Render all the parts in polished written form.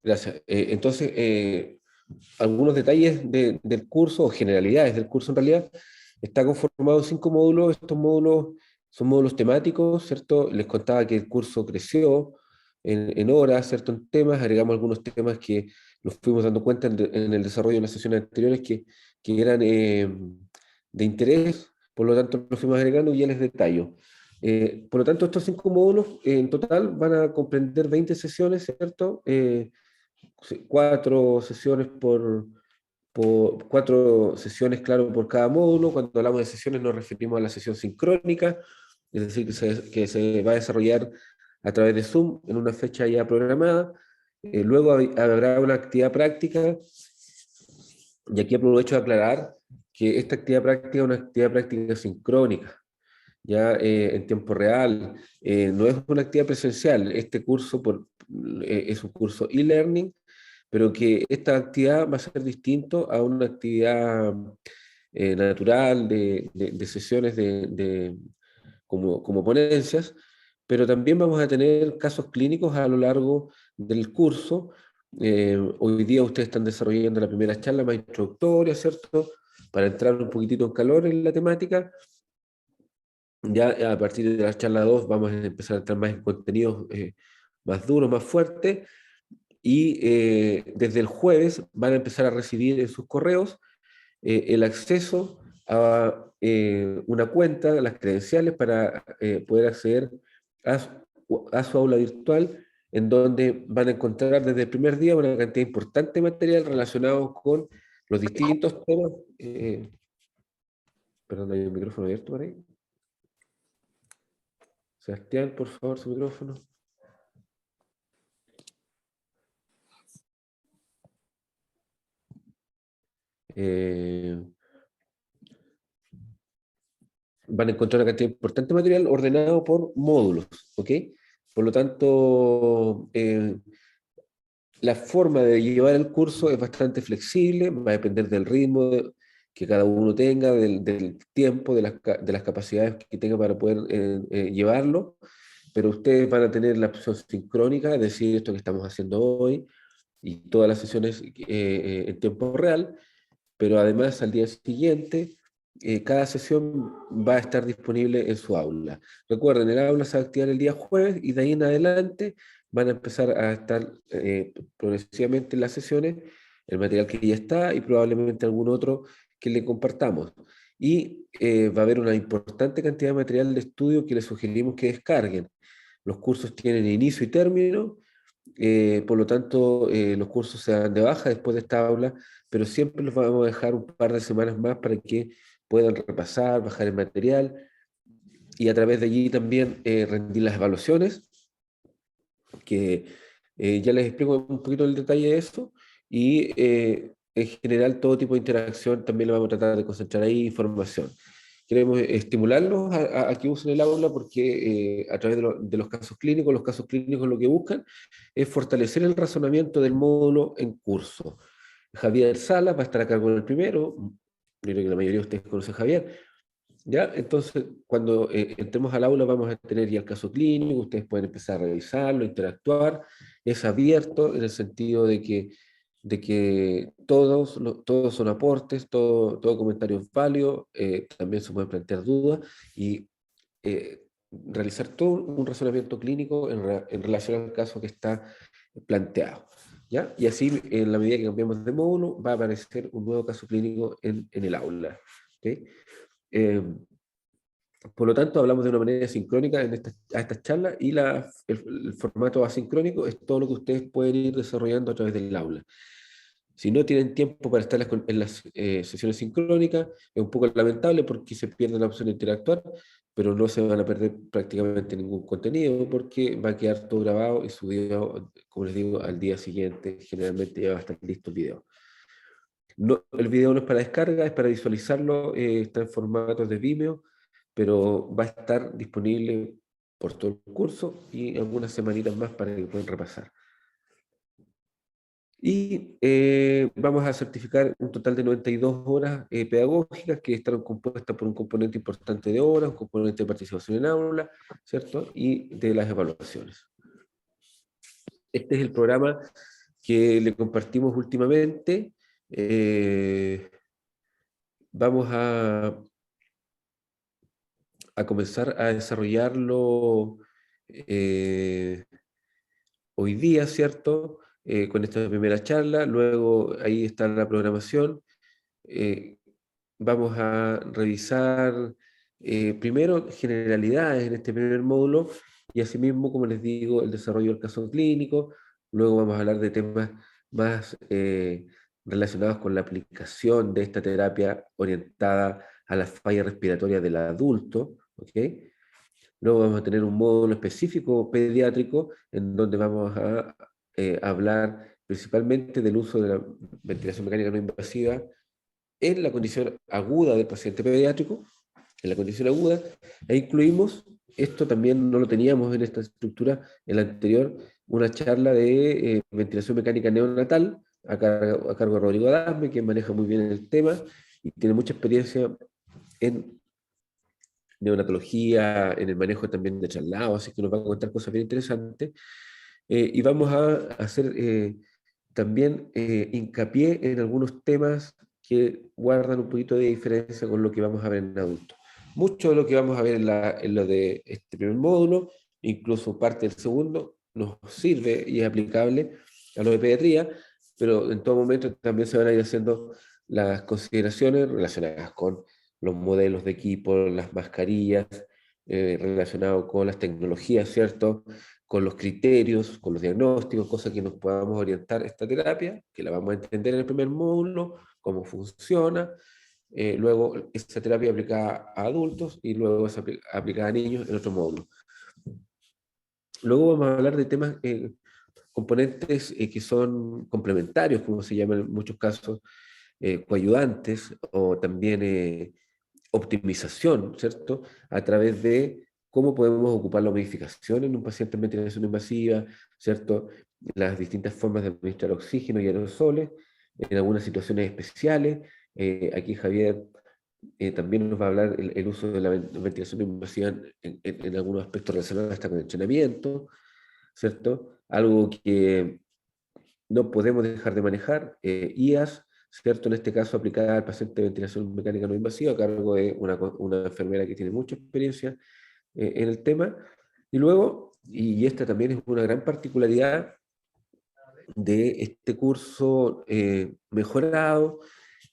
Gracias. Entonces, algunos detalles del curso, o generalidades del curso en realidad, está conformado en 5 módulos. Estos módulos son módulos temáticos, ¿cierto? Les contaba que el curso creció en horas, ¿cierto? En temas, agregamos algunos temas que nos fuimos dando cuenta en el desarrollo de las sesiones anteriores que eran de interés, por lo tanto los fuimos agregando y ya les detallo. Por lo tanto, estos 5 módulos en total van a comprender 20 sesiones, ¿cierto? 4 sesiones por 4 sesiones, claro, por cada módulo. Cuando hablamos de sesiones nos referimos a la sesión sincrónica, es decir, que se va a desarrollar a través de Zoom en una fecha ya programada. Luego habrá una actividad práctica, y aquí aprovecho de aclarar que esta actividad práctica es una actividad práctica sincrónica, ya en tiempo real. No es una actividad presencial. Este curso es un curso e-learning, pero que esta actividad va a ser distinto a una actividad natural de sesiones como ponencias, pero también vamos a tener casos clínicos a lo largo del curso. Hoy día ustedes están desarrollando la primera charla más introductoria, ¿cierto? Para entrar un poquitito en calor en la temática. Ya a partir de la charla 2 vamos a empezar a entrar más en contenidos más duros, más fuertes, y desde el jueves van a empezar a recibir en sus correos el acceso a una cuenta, las credenciales para poder acceder a su aula virtual, en donde van a encontrar desde el primer día una cantidad importante de material relacionado con los distintos temas. Perdón, hay un micrófono abierto por ahí. Sebastián, por favor, su micrófono. Eh, Van a encontrar una cantidad importante de material ordenado por módulos, ¿ok? Por lo tanto, la forma de llevar el curso es bastante flexible, va a depender del ritmo que cada uno tenga, del tiempo, de las capacidades que tenga para poder llevarlo, pero ustedes van a tener la opción sincrónica, es decir, esto que estamos haciendo hoy, y todas las sesiones en tiempo real, pero además al día siguiente cada sesión va a estar disponible en su aula. Recuerden, el aula se va a activar el día jueves y de ahí en adelante van a empezar a estar progresivamente en las sesiones, el material que ya está y probablemente algún otro que le compartamos. Y va a haber una importante cantidad de material de estudio que les sugerimos que descarguen. Los cursos tienen inicio y término, por lo tanto, los cursos se dan de baja después de esta aula, pero siempre los vamos a dejar un par de semanas más para que puedan repasar, bajar el material y a través de allí también rendir las evaluaciones, que ya les explico un poquito el detalle de eso, y en general todo tipo de interacción también lo vamos a tratar de concentrar ahí, información. Queremos estimularlos a que usen el aula porque a través de los casos clínicos lo que buscan es fortalecer el razonamiento del módulo en curso. Javier Salas va a estar a cargo del primero, yo creo que la mayoría de ustedes conocen a Javier, ¿ya? Entonces, cuando entremos al aula vamos a tener ya el caso clínico, ustedes pueden empezar a revisarlo, interactuar, es abierto en el sentido de que todos son aportes, todo comentario es válido, también se pueden plantear dudas y realizar todo un razonamiento clínico en relación al caso que está planteado. ¿Ya? Y así, en la medida que cambiamos de módulo, va a aparecer un nuevo caso clínico en el aula. ¿Okay? Eh, por lo tanto, hablamos de una manera sincrónica a estas charlas y el formato asincrónico es todo lo que ustedes pueden ir desarrollando a través del aula. Si no tienen tiempo para estar en las sesiones sincrónicas, es un poco lamentable porque se pierde la opción de interactuar, pero no se van a perder prácticamente ningún contenido porque va a quedar todo grabado y subido, como les digo, al día siguiente. Generalmente ya va a estar listo el video. No, el video no es para descarga, es para visualizarlo, está en formatos de Vimeo, pero va a estar disponible por todo el curso y algunas semanitas más para que puedan repasar. Y vamos a certificar un total de 92 horas pedagógicas que estarán compuestas por un componente importante de horas, un componente de participación en aula, ¿cierto? Y de las evaluaciones. Este es el programa que le compartimos últimamente. Vamos a comenzar a desarrollarlo hoy día, ¿cierto? Con esta primera charla, luego ahí está la programación. Eh, Vamos a revisar primero generalidades en este primer módulo y asimismo, como les digo, el desarrollo del caso clínico. Luego vamos a hablar de temas más relacionados con la aplicación de esta terapia orientada a la falla respiratoria del adulto, ¿ok? Luego vamos a tener un módulo específico pediátrico en donde vamos a hablar principalmente del uso de la ventilación mecánica no invasiva en la condición aguda del paciente pediátrico, en la condición aguda, e incluimos, esto también no lo teníamos en esta estructura, en la anterior, una charla de ventilación mecánica neonatal a cargo de Rodrigo Adame, que maneja muy bien el tema y tiene mucha experiencia en neonatología, en el manejo también de traslados, así que nos va a contar cosas bien interesantes. Y vamos a hacer también hincapié en algunos temas que guardan un poquito de diferencia con lo que vamos a ver en adultos. Mucho de lo que vamos a ver en lo de este primer módulo, incluso parte del segundo, nos sirve y es aplicable a lo de pediatría, pero en todo momento también se van a ir haciendo las consideraciones relacionadas con los modelos de equipo, las mascarillas, relacionado con las tecnologías, ¿cierto? Con los criterios, con los diagnósticos, cosas que nos podamos orientar esta terapia, que la vamos a entender en el primer módulo, cómo funciona, luego esa terapia aplicada a adultos y luego es aplicada a niños en otro módulo. Luego vamos a hablar de temas, componentes que son complementarios, como se llaman en muchos casos, coayudantes o también optimización, ¿cierto? A través de cómo podemos ocupar la humidificación en un paciente en ventilación invasiva, ¿cierto? Las distintas formas de administrar oxígeno y aerosoles en algunas situaciones especiales. Aquí Javier también nos va a hablar el uso de la ventilación invasiva en algunos aspectos relacionados hasta con el entrenamiento, ¿cierto? Algo que no podemos dejar de manejar, IAS, ¿cierto? En este caso aplicada al paciente de ventilación mecánica no invasiva a cargo de una enfermera que tiene mucha experiencia en el tema. Y luego, y esta también es una gran particularidad de este curso mejorado,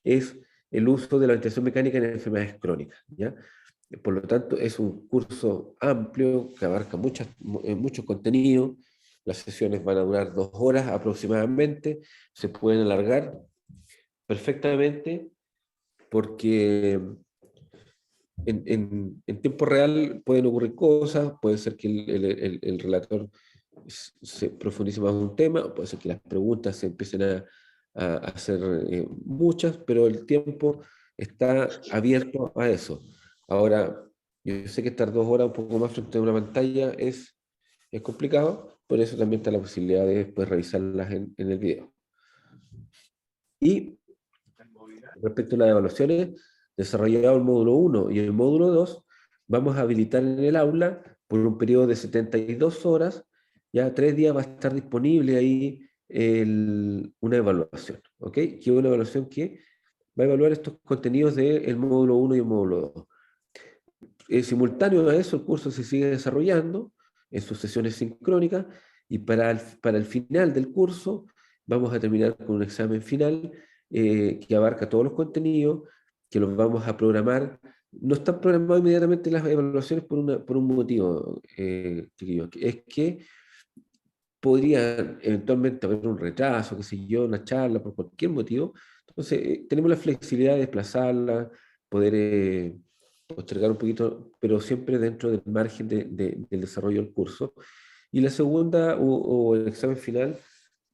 es el uso de la ventilación mecánica en enfermedades crónicas, ¿ya? Por lo tanto, es un curso amplio que abarca muchos contenidos. Las sesiones van a durar 2 horas aproximadamente. Se pueden alargar perfectamente porque en tiempo real pueden ocurrir cosas. Puede ser que el relator se profundice más en un tema, puede ser que las preguntas se empiecen a hacer muchas, pero el tiempo está abierto a eso. Ahora, yo sé que estar 2 horas un poco más frente a una pantalla es complicado, por eso también está la posibilidad de después revisarlas en el video. Y respecto a las evaluaciones, desarrollado el módulo 1 y el módulo 2, vamos a habilitar en el aula por un periodo de 72 horas, ya 3 días va a estar disponible ahí una evaluación, ¿ok? Que es una evaluación que va a evaluar estos contenidos del módulo 1 y el módulo 2. Simultáneo a eso, el curso se sigue desarrollando en sus sesiones sincrónicas y para el final del curso vamos a terminar con un examen final que abarca todos los contenidos, que los vamos a programar. No están programadas inmediatamente las evaluaciones por un motivo, chiquillos, es que podría eventualmente haber un retraso, qué sé yo, una charla por cualquier motivo. Entonces, tenemos la flexibilidad de desplazarla, poder postergar un poquito, pero siempre dentro del margen del desarrollo del curso. Y la segunda o el examen final,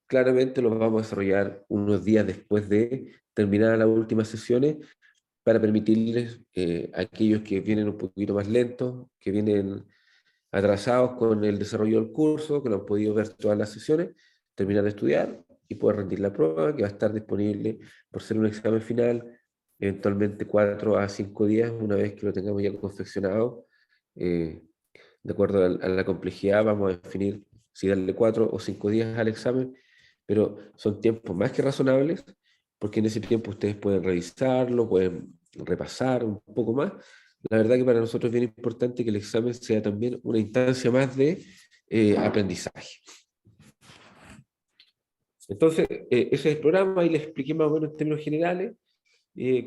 claramente lo vamos a desarrollar unos días después de terminar las últimas sesiones para permitirles a aquellos que vienen un poquito más lentos, que vienen atrasados con el desarrollo del curso, que no han podido ver todas las sesiones, terminar de estudiar y poder rendir la prueba, que va a estar disponible por ser un examen final, eventualmente 4 a 5 días, una vez que lo tengamos ya confeccionado. Eh, de acuerdo a la complejidad, vamos a definir si darle 4 o 5 días al examen, pero son tiempos más que razonables, porque en ese tiempo ustedes pueden revisarlo, pueden repasar un poco más. La verdad que para nosotros es bien importante que el examen sea también una instancia más de aprendizaje. Entonces, ese es el programa y les expliqué más o menos en términos generales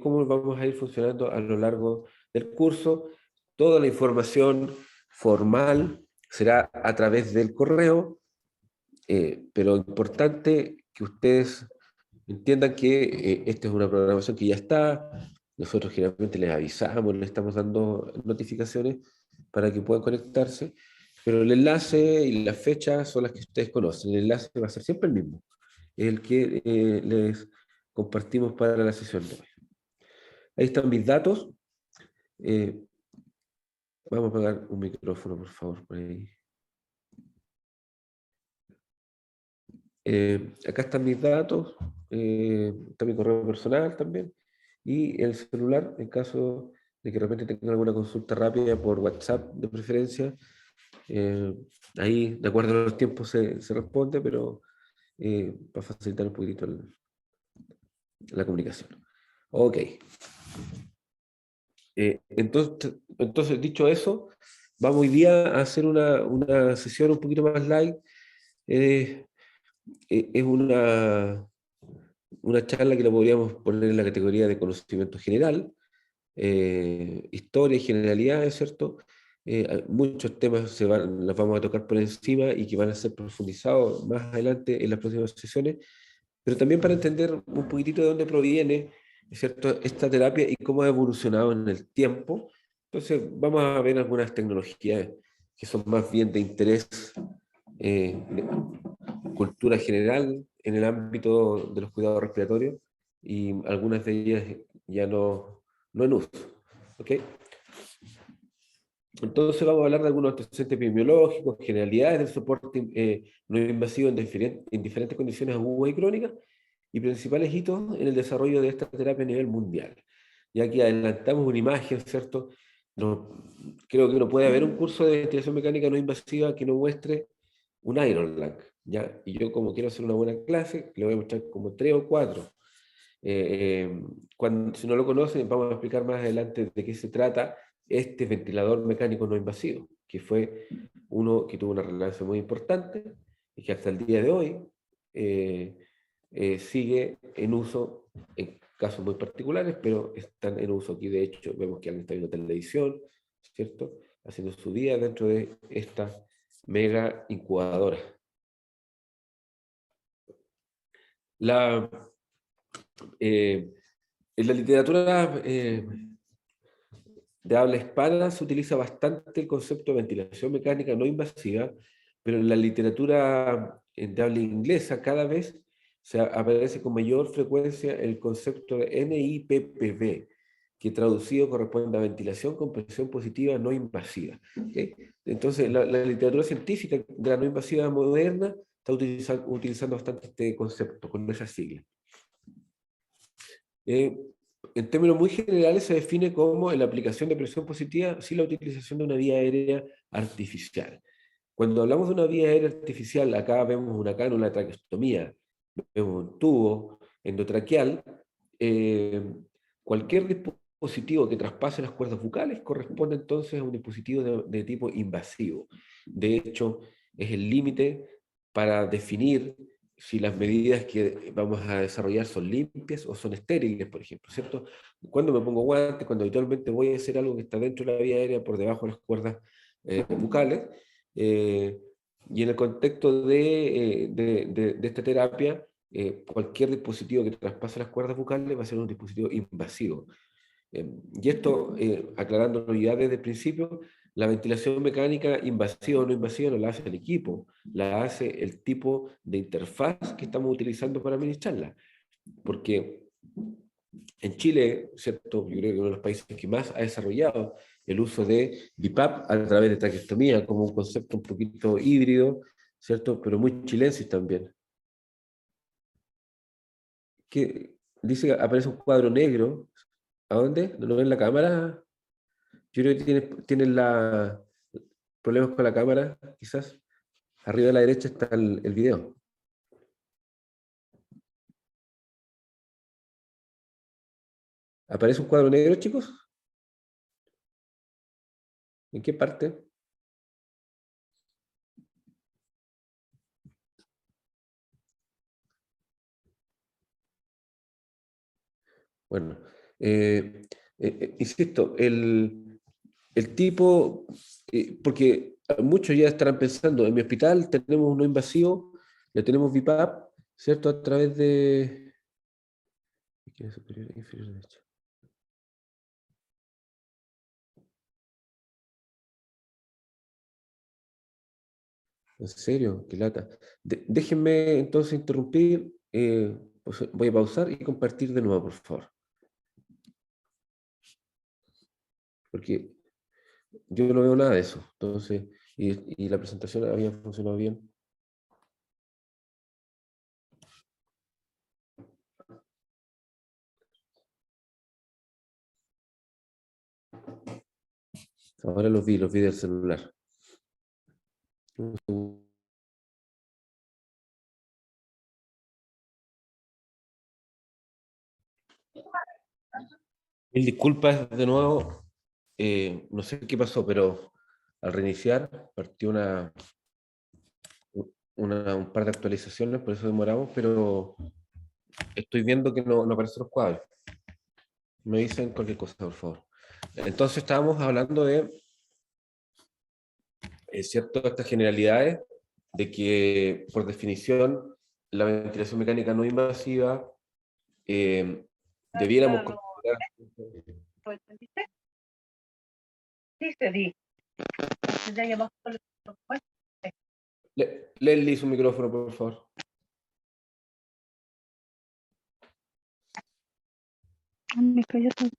cómo vamos a ir funcionando a lo largo del curso. Toda la información formal será a través del correo, pero importante que ustedes entiendan que esta es una programación que ya está. Nosotros generalmente les avisamos, les estamos dando notificaciones para que puedan conectarse, pero el enlace y las fechas son las que ustedes conocen. El enlace va a ser siempre el mismo, el que les compartimos para la sesión de hoy. Ahí están mis datos. Eh, Vamos a apagar un micrófono, por favor, por ahí. Acá están mis datos, está mi correo personal también, y el celular, en caso de que de repente tengan alguna consulta rápida por WhatsApp de preferencia. eh, Ahí, de acuerdo a los tiempos, se responde, pero para facilitar un poquitito la comunicación. Ok. Entonces, dicho eso, vamos hoy día a hacer una sesión un poquito más light. Eh, es una charla que la podríamos poner en la categoría de conocimiento general, historia y generalidades, ¿cierto? Muchos temas los vamos a tocar por encima y que van a ser profundizados más adelante en las próximas sesiones, pero también para entender un poquitito de dónde proviene, ¿cierto?, esta terapia y cómo ha evolucionado en el tiempo. Entonces, vamos a ver algunas tecnologías que son más bien de interés, de cultura general en el ámbito de los cuidados respiratorios, y algunas de ellas ya no en uso. ¿Ok? Entonces vamos a hablar de algunos antecedentes epidemiológicos, generalidades del soporte no invasivo en diferentes condiciones agudas y crónicas, y principales hitos en el desarrollo de esta terapia a nivel mundial. Ya que adelantamos una imagen, ¿cierto? No, creo que no puede haber un curso de ventilación mecánica no invasiva que no muestre un Iron Lung, ¿ya? Y yo, como quiero hacer una buena clase, le voy a mostrar como 3 o 4. Si no lo conocen, vamos a explicar más adelante de qué se trata este ventilador mecánico no invasivo, que fue uno que tuvo una relevancia muy importante y que hasta el día de hoy eh, sigue en uso en casos muy particulares, pero están en uso aquí. De hecho, vemos que alguien está viendo televisión, ¿cierto? Haciendo su día dentro de esta mega incubadora. La, en la literatura de habla hispana se utiliza bastante el concepto de ventilación mecánica no invasiva, pero en la literatura de habla inglesa cada vez aparece con mayor frecuencia el concepto de NIPPV, que traducido corresponde a ventilación con presión positiva no invasiva. ¿Okay? Entonces, la literatura científica de la no invasiva moderna está utilizando bastante este concepto con esa sigla. Eh, en términos muy generales se define como la aplicación de presión positiva sin la utilización de una vía aérea artificial. Cuando hablamos de una vía aérea artificial, acá vemos una cánula de traqueostomía, vemos un tubo endotraqueal. eh, Cualquier dispositivo que traspase las cuerdas bucales corresponde entonces a un dispositivo de tipo invasivo. De hecho, es el límite para definir si las medidas que vamos a desarrollar son limpias o son estériles, por ejemplo, ¿cierto? Cuando me pongo guantes, cuando habitualmente voy a hacer algo que está dentro de la vía aérea por debajo de las cuerdas bucales, eh, y en el contexto de esta terapia, cualquier dispositivo que traspase las cuerdas bucales va a ser un dispositivo invasivo. Y esto, aclarándolo ya desde el principio, la ventilación mecánica invasiva o no invasiva no la hace el equipo, la hace el tipo de interfaz que estamos utilizando para administrarla. Porque en Chile, ¿cierto? Yo creo que uno de los países que más ha desarrollado el uso de BiPAP a través de traqueostomía como un concepto un poquito híbrido, ¿cierto? Pero muy chilensis también. Que dice que aparece un cuadro negro. ¿A dónde? ¿No lo ven en la cámara? Yo creo que tienes problemas con la cámara, quizás. Arriba a la derecha está el video. ¿Aparece un cuadro negro, chicos? ¿En qué parte? Bueno, insisto, el tipo, porque muchos ya estarán pensando, en mi hospital tenemos un no invasivo, le tenemos VIPAP, ¿cierto? A través de... ¿Qué es superior e inferior derecha? ¿En serio? Qué lata. Déjenme entonces interrumpir, pues, voy a pausar y compartir de nuevo, por favor, porque yo no veo nada de eso. Entonces, y la presentación había funcionado bien. Ahora los vi del celular. Un segundo. Mil disculpas de nuevo. No sé qué pasó, pero al reiniciar partió un par de actualizaciones, por eso demoramos, pero estoy viendo que no aparecen los cuadros. Me dicen cualquier cosa, por favor. Entonces estábamos hablando de, cierto, estas generalidades, de que por definición la ventilación mecánica no invasiva debiéramos considerar... ¿Lo entendiste? Sí, se di. Ya llamó. Leslie, su micrófono, por favor. Me cayó todo.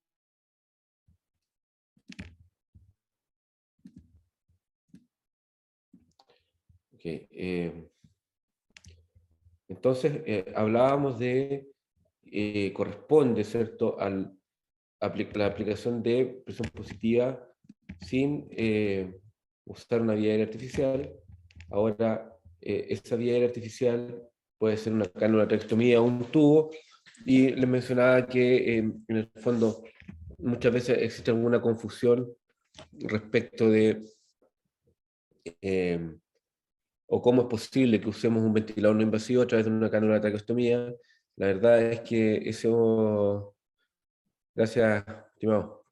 Okay, entonces, hablábamos de, corresponde, ¿cierto?, a la aplicación de presión positiva sin usar una vía aérea artificial. Ahora, esa vía aérea artificial puede ser una cánula traqueostomía o un tubo, y les mencionaba que en el fondo muchas veces existe alguna confusión respecto de eh, o cómo es posible que usemos un ventilador no invasivo a través de una cánula de traqueostomía. La verdad es que eso, gracias, estimado.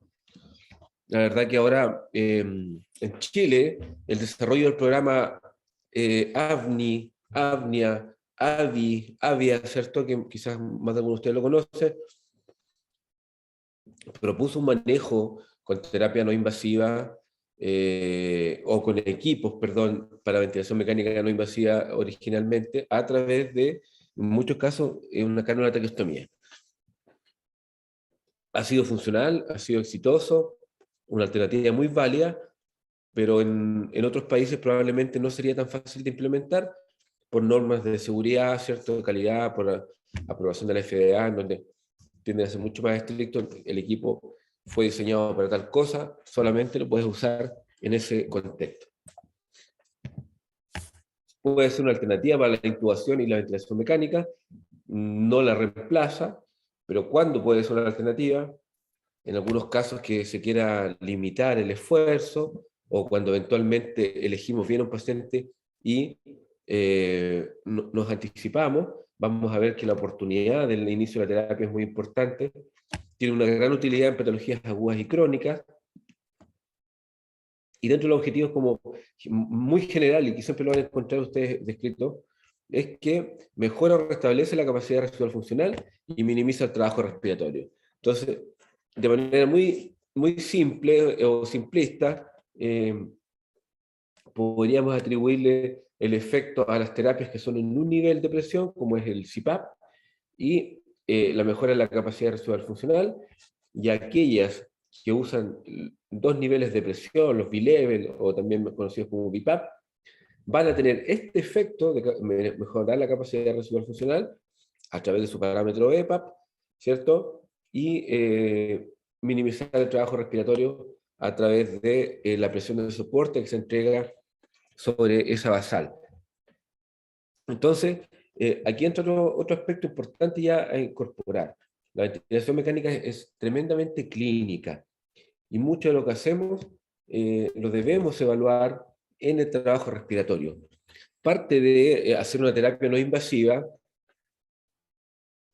La verdad que ahora en Chile el desarrollo del programa AVNI, AVNIA, AVIA, ¿cierto? Que quizás más de alguno de ustedes lo conoce, propuso un manejo con terapia no invasiva o con equipos, perdón, para ventilación mecánica no invasiva originalmente, a través de, en muchos casos, una cánula de traqueostomía. Ha sido funcional, ha sido exitoso, una alternativa muy válida, pero en otros países probablemente no sería tan fácil de implementar por normas de seguridad, ¿cierto? De calidad, por aprobación de la FDA, en donde tiende a ser mucho más estricto. El equipo fue diseñado para tal cosa, solamente lo puedes usar en ese contexto. Puede ser una alternativa para la intubación y la ventilación mecánica, no la reemplaza, pero ¿cuándo puede ser una alternativa? En algunos casos que se quiera limitar el esfuerzo o cuando eventualmente elegimos bien a un paciente y nos anticipamos, vamos a ver que la oportunidad del inicio de la terapia es muy importante, tiene una gran utilidad en patologías agudas y crónicas, y dentro de los objetivos como muy general y que siempre lo van a encontrar ustedes descrito, es que mejora o restablece la capacidad residual funcional y minimiza el trabajo respiratorio. Entonces, de manera muy simple o simplista, podríamos atribuirle el efecto a las terapias que son en un nivel de presión, como es el CPAP, y la mejora en la capacidad residual funcional, y aquellas que usan dos niveles de presión, los B-level o también conocidos como BIPAP, van a tener este efecto de mejorar la capacidad residual funcional a través de su parámetro EPAP, ¿cierto? Y minimizar el trabajo respiratorio a través de la presión de soporte que se entrega sobre esa basal. Entonces, aquí entra otro aspecto importante ya a incorporar. La ventilación mecánica es tremendamente clínica y mucho de lo que hacemos lo debemos evaluar en el trabajo respiratorio. Parte de hacer una terapia no invasiva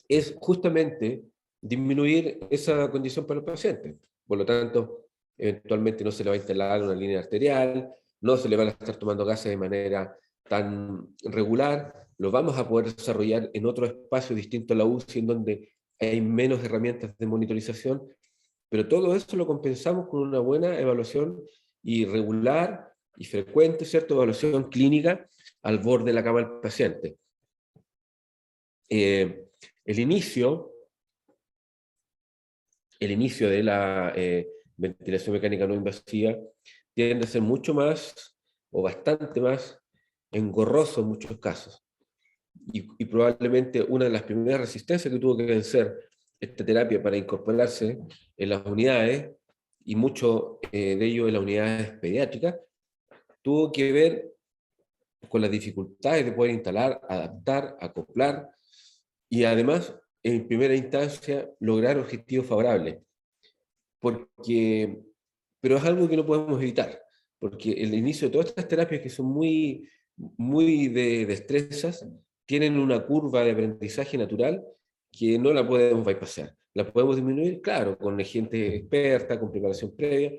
es justamente disminuir esa condición para el paciente. Por lo tanto, eventualmente no se le va a instalar una línea arterial, no se le van a estar tomando gases de manera tan regular, lo vamos a poder desarrollar en otro espacio distinto a la UCI, en donde hay menos herramientas de monitorización, pero todo eso lo compensamos con una buena evaluación y regular y frecuente, ¿cierto? Evaluación clínica al borde de la cama del paciente. El inicio de la ventilación mecánica no invasiva tiende a ser mucho más o bastante más engorroso en muchos casos. Y probablemente una de las primeras resistencias que tuvo que vencer esta terapia para incorporarse en las unidades, y mucho de ello en las unidades pediátricas, tuvo que ver con las dificultades de poder instalar, adaptar, acoplar, y además, en primera instancia, lograr objetivos favorables. Porque, pero es algo que no podemos evitar, porque el inicio de todas estas terapias que son muy de destrezas, tienen una curva de aprendizaje natural que no la podemos bypassar. La podemos disminuir, claro, con gente experta, con preparación previa,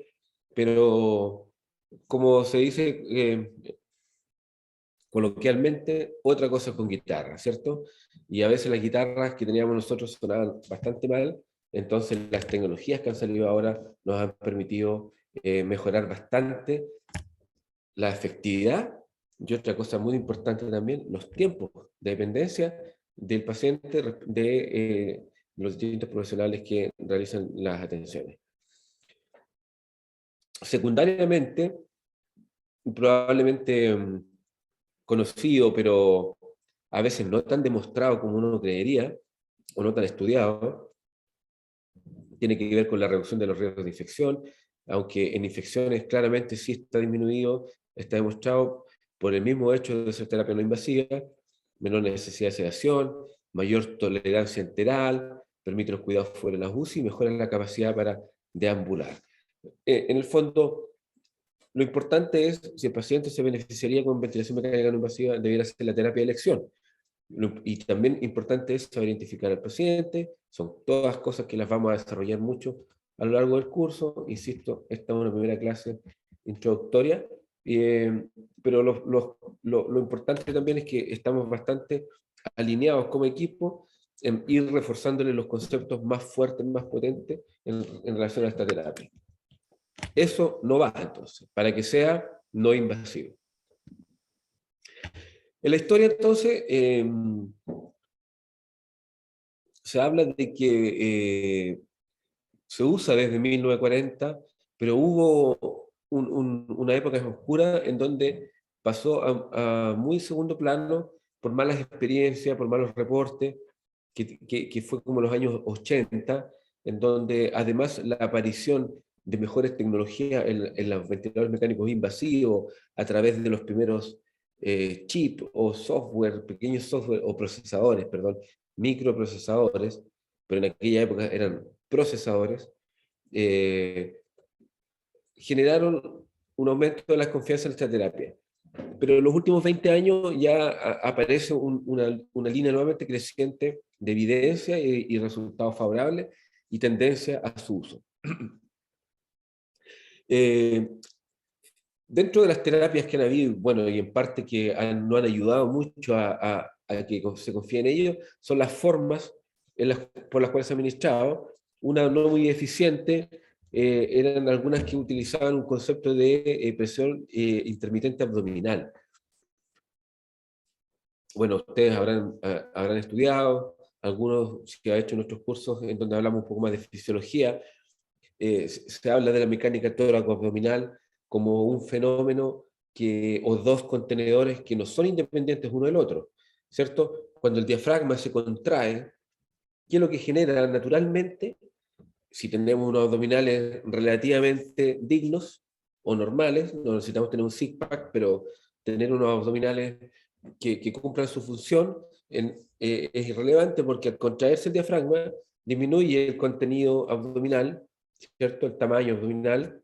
pero como se dice coloquialmente, otra cosa con guitarra, ¿cierto? Y a veces las guitarras que teníamos nosotros sonaban bastante mal, entonces las tecnologías que han salido ahora nos han permitido mejorar bastante la efectividad, y otra cosa muy importante también, los tiempos de dependencia del paciente de los distintos profesionales que realizan las atenciones. Secundariamente, probablemente conocido, pero a veces no tan demostrado como uno creería, o no tan estudiado, tiene que ver con la reducción de los riesgos de infección, aunque en infecciones claramente sí está disminuido, está demostrado por el mismo hecho de ser terapia no invasiva, menor necesidad de sedación, mayor tolerancia enteral, permite los cuidados fuera de las UCI y mejora la capacidad para deambular. En el fondo, lo importante es, si el paciente se beneficiaría con ventilación mecánica no invasiva, debiera ser la terapia de elección. Y también importante es saber identificar al paciente, son todas cosas que las vamos a desarrollar mucho a lo largo del curso. Insisto, esta es una primera clase introductoria, pero lo importante también es que estamos bastante alineados como equipo en ir reforzándole los conceptos más fuertes, más potentes en relación a esta terapia. Eso no va entonces, para que sea no invasivo. En la historia entonces se habla de que se usa desde 1940, pero hubo una época oscura en donde pasó a muy segundo plano por malas experiencias, por malos reportes, que fue como los años 80, en donde además la aparición de mejores tecnologías en los ventiladores mecánicos invasivos a través de los primeros chips o software, pequeños software o procesadores, perdón, microprocesadores, pero en aquella época eran procesadores, generaron un aumento de la confianza en esta terapia. Pero en los últimos 20 años ya aparece una línea nuevamente creciente de evidencia y resultados favorables y tendencia a su uso. Dentro de las terapias que han habido, bueno, y en parte que no han ayudado mucho a que se confíe en ellos, son las formas por las cuales se ha administrado. Una no muy eficiente eran algunas que utilizaban un concepto de presión intermitente abdominal. Bueno, ustedes habrán estudiado, algunos que han hecho nuestros cursos en donde hablamos un poco más de fisiología, se habla de la mecánica tóraco-abdominal como un fenómeno o dos contenedores que no son independientes uno del otro, ¿cierto? Cuando el diafragma se contrae, ¿qué es lo que genera naturalmente? Si tenemos unos abdominales relativamente dignos o normales, no necesitamos tener un six-pack, pero tener unos abdominales que cumplan su función es irrelevante, porque al contraerse el diafragma, disminuye el contenido abdominal, ¿cierto? El tamaño abdominal,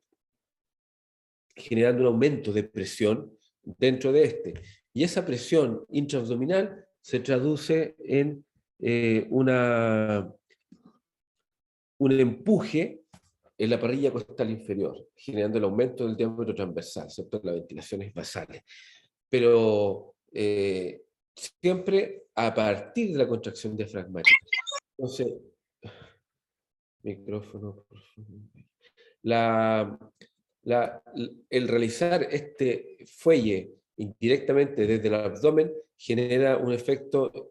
generando un aumento de presión dentro de este. Y esa presión intraabdominal se traduce en un empuje en la parrilla costal inferior, generando el aumento del diámetro transversal, ¿cierto? Las ventilaciones basales. Pero siempre a partir de la contracción diafragmática. Entonces, micrófono, por favor. El realizar este fuelle indirectamente desde el abdomen genera un efecto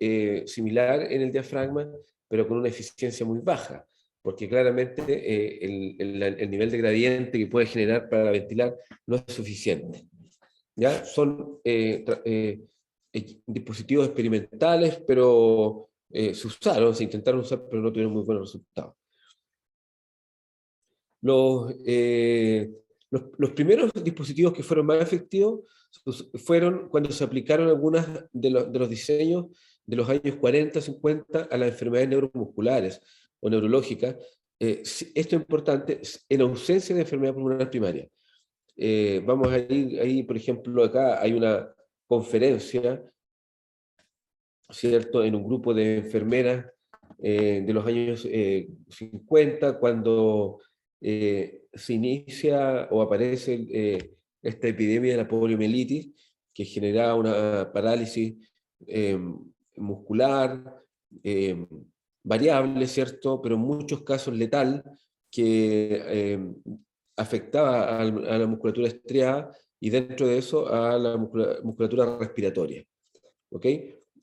similar en el diafragma, pero con una eficiencia muy baja, porque claramente el nivel de gradiente que puede generar para ventilar no es suficiente. ¿Ya? Son dispositivos experimentales, pero se usaron, se intentaron usar, pero no tuvieron muy buenos resultados. Los primeros dispositivos que fueron más efectivos fueron cuando se aplicaron algunos de los diseños de los años 40, 50 a las enfermedades neuromusculares o neurológicas. Esto es importante en ausencia de enfermedad pulmonar primaria. Vamos a ir ahí, por ejemplo, acá hay una conferencia, ¿cierto?, en un grupo de enfermeras de los años 50, cuando se inicia o aparece esta epidemia de la poliomielitis, que generaba una parálisis muscular, variable, ¿cierto?, pero en muchos casos letal, que afectaba a la musculatura estriada y dentro de eso a la musculatura respiratoria. ¿Ok?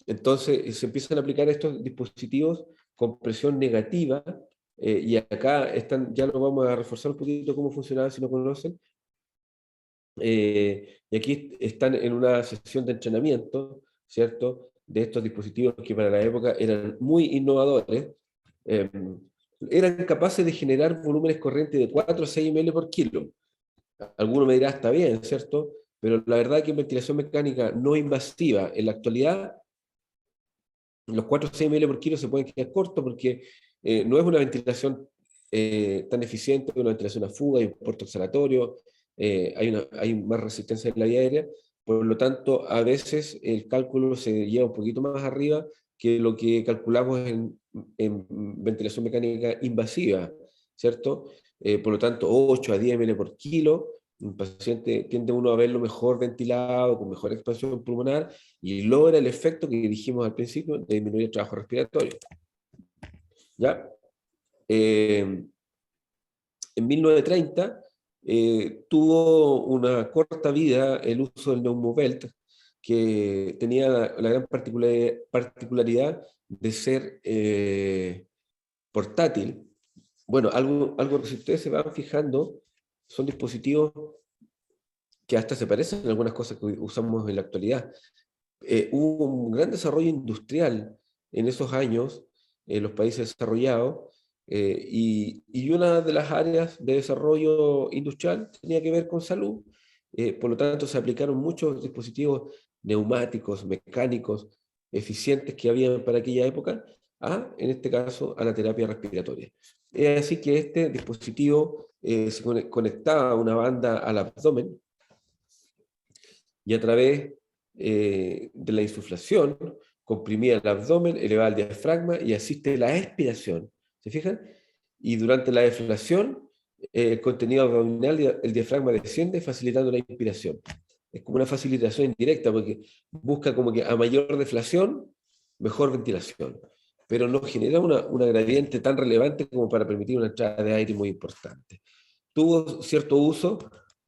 Entonces se empiezan a aplicar estos dispositivos con presión negativa, y acá están, ya lo vamos a reforzar un poquito cómo funcionaba si no conocen. Y aquí están en una sesión de entrenamiento, ¿cierto?, de estos dispositivos que para la época eran muy innovadores. Eran capaces de generar volúmenes corrientes de 4 a 6 ml por kilo. Alguno me dirá, está bien, ¿cierto? Pero la verdad es que en ventilación mecánica no invasiva, en la actualidad, los 4 o 6 ml por kilo se pueden quedar cortos porque no es una ventilación tan eficiente, una ventilación a fuga, hay un puerto exhalatorio, hay más resistencia en la vía aérea, por lo tanto, a veces el cálculo se lleva un poquito más arriba que lo que calculamos en ventilación mecánica invasiva, ¿cierto? Por lo tanto, 8 a 10 ml por kilo, un paciente tiende uno a verlo mejor ventilado, con mejor expansión pulmonar, y logra el efecto que dijimos al principio de disminuir el trabajo respiratorio. ¿Ya? En 1930 tuvo una corta vida el uso del Neumobelt, que tenía la gran particularidad de ser portátil. Bueno, algo que si ustedes se van fijando, son dispositivos que hasta se parecen a algunas cosas que usamos en la actualidad. Hubo un gran desarrollo industrial en esos años en los países desarrollados, y una de las áreas de desarrollo industrial tenía que ver con salud. Por lo tanto, se aplicaron muchos dispositivos neumáticos, mecánicos, eficientes que había para aquella época, en este caso, a la terapia respiratoria. Es así que este dispositivo se conectaba a una banda al abdomen, y a través de la insuflación comprimía el abdomen, elevaba el diafragma y asiste la expiración. ¿Se fijan? Y durante la deflación, el contenido abdominal, el diafragma desciende, facilitando la inspiración. Es como una facilitación indirecta, porque busca como que a mayor deflación, mejor ventilación, pero no genera una gradiente tan relevante como para permitir una entrada de aire muy importante. Tuvo cierto uso,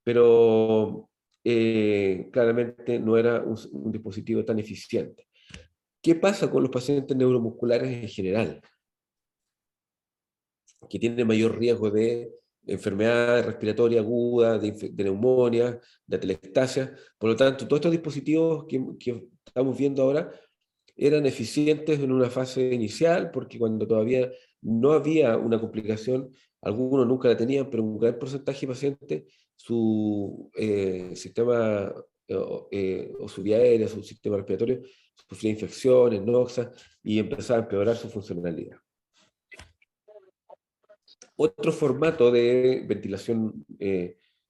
pero claramente no era un dispositivo tan eficiente. ¿Qué pasa con los pacientes neuromusculares en general? Que tienen mayor riesgo de enfermedad respiratoria aguda, de neumonía, de atelectasia. Por lo tanto, todos estos dispositivos que estamos viendo ahora eran eficientes en una fase inicial, porque cuando todavía no había una complicación, algunos nunca la tenían, pero un gran porcentaje de pacientes, su sistema o su vía aérea, su sistema respiratorio, sufría infecciones, noxas, y empezaba a empeorar su funcionalidad. Otro formato de ventilación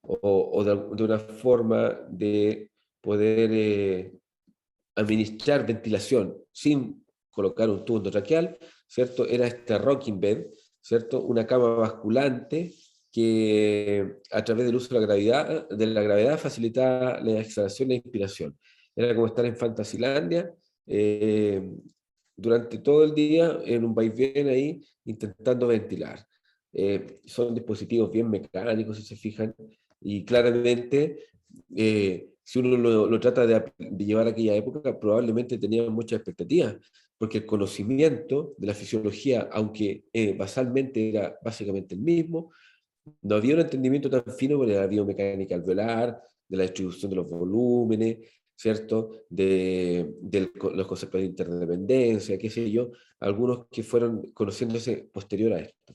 o de una forma de poder administrar ventilación sin colocar un tubo endotraqueal, ¿cierto? Era este rocking bed, ¿cierto? Una cama basculante que a través del uso de la gravedad facilitaba la exhalación e inspiración. Era como estar en Fantasilandia durante todo el día en un vaivén ahí intentando ventilar. Son dispositivos bien mecánicos, si se fijan, y claramente si uno lo trata de llevar a aquella época, probablemente tenía muchas expectativas, porque el conocimiento de la fisiología, aunque basalmente era básicamente el mismo, no había un entendimiento tan fino de la biomecánica alveolar, de la distribución de los volúmenes, ¿cierto? De los conceptos de interdependencia, qué sé yo, algunos que fueron conociéndose posterior a esto.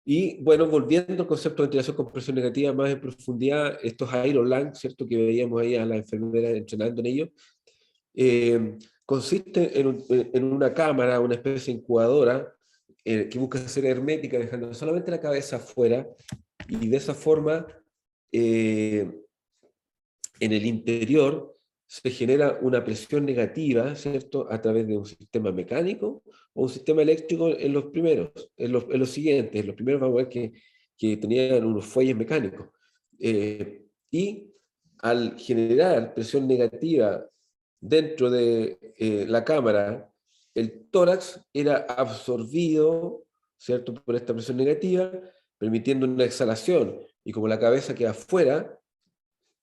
Y bueno, volviendo al concepto de ventilación con presión negativa más en profundidad, estos Aerolang, ¿cierto? Que veíamos ahí a las enfermeras entrenando en ello, consiste en una cámara, una especie de incubadora, que busca ser hermética, dejando solamente la cabeza afuera, y de esa forma, eh, en el interior, se genera una presión negativa, ¿cierto? A través de un sistema mecánico o un sistema eléctrico en los primeros, en los siguientes. En los primeros vamos a ver que tenían unos fuelles mecánicos. Y al generar presión negativa dentro de la cámara, el tórax era absorbido, ¿cierto? Por esta presión negativa, permitiendo una exhalación. Y como la cabeza queda afuera,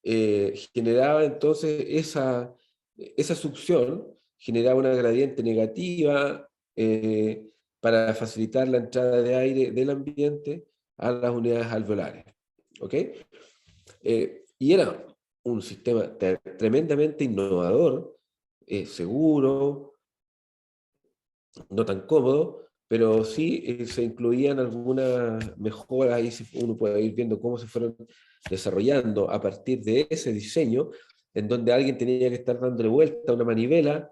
generaba entonces esa succión, generaba una gradiente negativa para facilitar la entrada de aire del ambiente a las unidades alveolares. ¿Ok? Y era un sistema tremendamente innovador, seguro, no tan cómodo, pero sí se incluían algunas mejoras, ahí uno puede ir viendo cómo se fueron desarrollando a partir de ese diseño, en donde alguien tenía que estar dándole vuelta a una manivela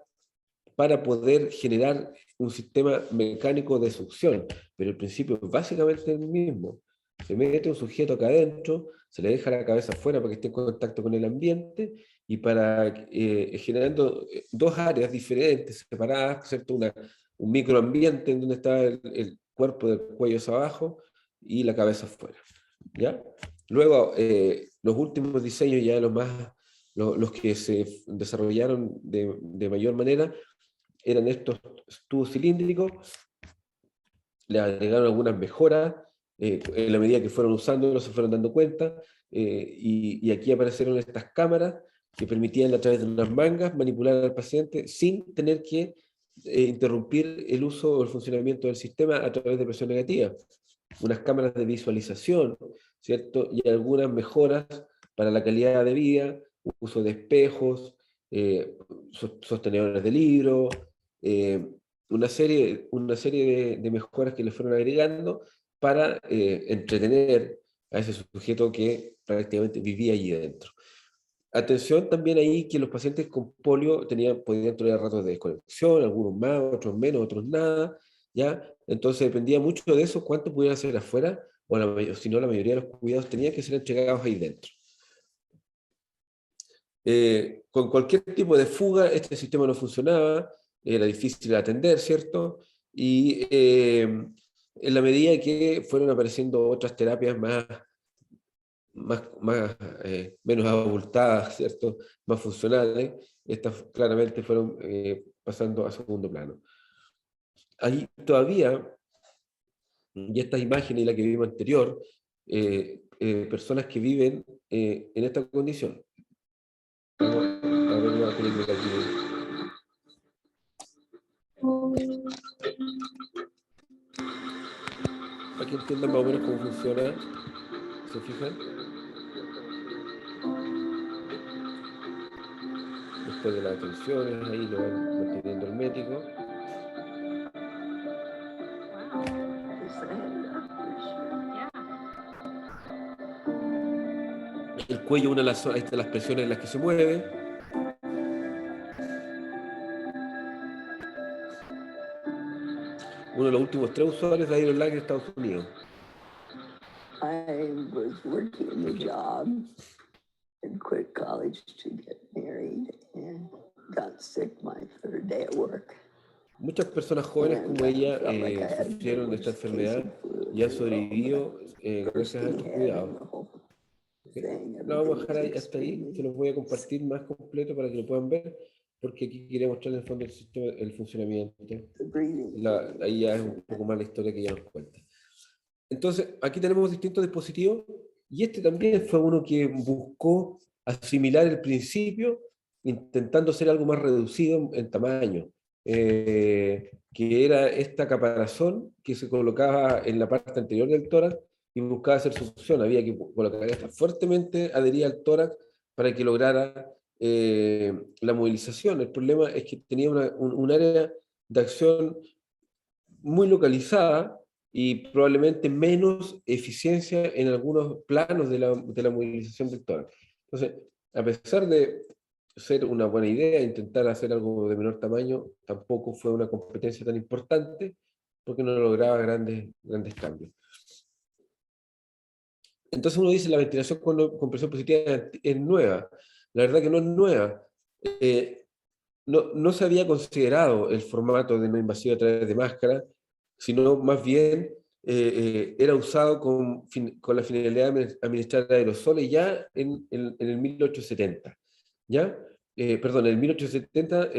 para poder generar un sistema mecánico de succión, pero el principio es básicamente el mismo. Se mete un sujeto acá adentro, se le deja la cabeza afuera para que esté en contacto con el ambiente y para generando dos áreas diferentes, separadas, ¿cierto? Un microambiente en donde está el cuerpo del cuello hacia abajo y la cabeza afuera. ¿Ya? Luego, los últimos diseños, ya los que se desarrollaron de mayor manera, eran estos tubos cilíndricos, le agregaron algunas mejoras, en la medida que fueron usándolo se fueron dando cuenta, y aquí aparecieron estas cámaras que permitían a través de unas mangas manipular al paciente sin tener que interrumpir el uso o el funcionamiento del sistema a través de presión negativa. Unas cámaras de visualización, ¿cierto? Y algunas mejoras para la calidad de vida, uso de espejos, sostenedores de libros, eh, una serie de mejoras que le fueron agregando para entretener a ese sujeto que prácticamente vivía allí dentro. Atención también ahí que los pacientes con polio podían tener ratos de desconexión, algunos más, otros menos, otros nada, ¿ya? Entonces dependía mucho de eso, cuánto pudiera hacer afuera, o si no, la mayoría de los cuidados tenían que ser entregados ahí dentro. Con cualquier tipo de fuga, este sistema no funcionaba, era difícil de atender, ¿cierto? Y en la medida que fueron apareciendo otras terapias menos abultadas, ¿cierto? Más funcionales, estas claramente fueron pasando a segundo plano. Ahí todavía, y estas imágenes y la que vimos anterior, personas que viven en esta condición. Vamos a ver una película aquí. Para que entiendan más o menos cómo funciona, ¿se fijan? Después de las atenciones, ahí lo van manteniendo el médico. El cuello, una de las presiones en las que se mueve. uno de los últimos 3 usuarios de Iron Lang en Estados Unidos. I was working in the job and quit college to get married and got sick my third day at work. Muchas personas jóvenes como ella sufrieron de esta enfermedad y han sobrevivido gracias a estos cuidados. Okay. Lo vamos a dejar ahí, hasta ahí, se los voy a compartir más completo para que lo puedan ver, porque aquí quería mostrar en el fondo el sistema, el funcionamiento. Ahí ya es un poco más la historia que ella nos cuenta. Entonces, aquí tenemos distintos dispositivos, y este también fue uno que buscó asimilar el principio, intentando ser algo más reducido en tamaño, que era esta caparazón que se colocaba en la parte anterior del tórax y buscaba hacer succión. Había que colocar esta fuertemente adherida al tórax para que lograra la movilización. El problema es que tenía un área de acción muy localizada y probablemente menos eficiencia en algunos planos de la movilización del tórax. Entonces, a pesar de ser una buena idea intentar hacer algo de menor tamaño, tampoco fue una competencia tan importante porque no lograba grandes cambios. Entonces uno dice la ventilación con presión positiva es nueva. La verdad que no es nueva. No se había considerado el formato de no invasivo a través de máscara, sino más bien era usado con la finalidad de administrar aerosoles ya en el 1870. ¿Ya? Perdón, en el 1870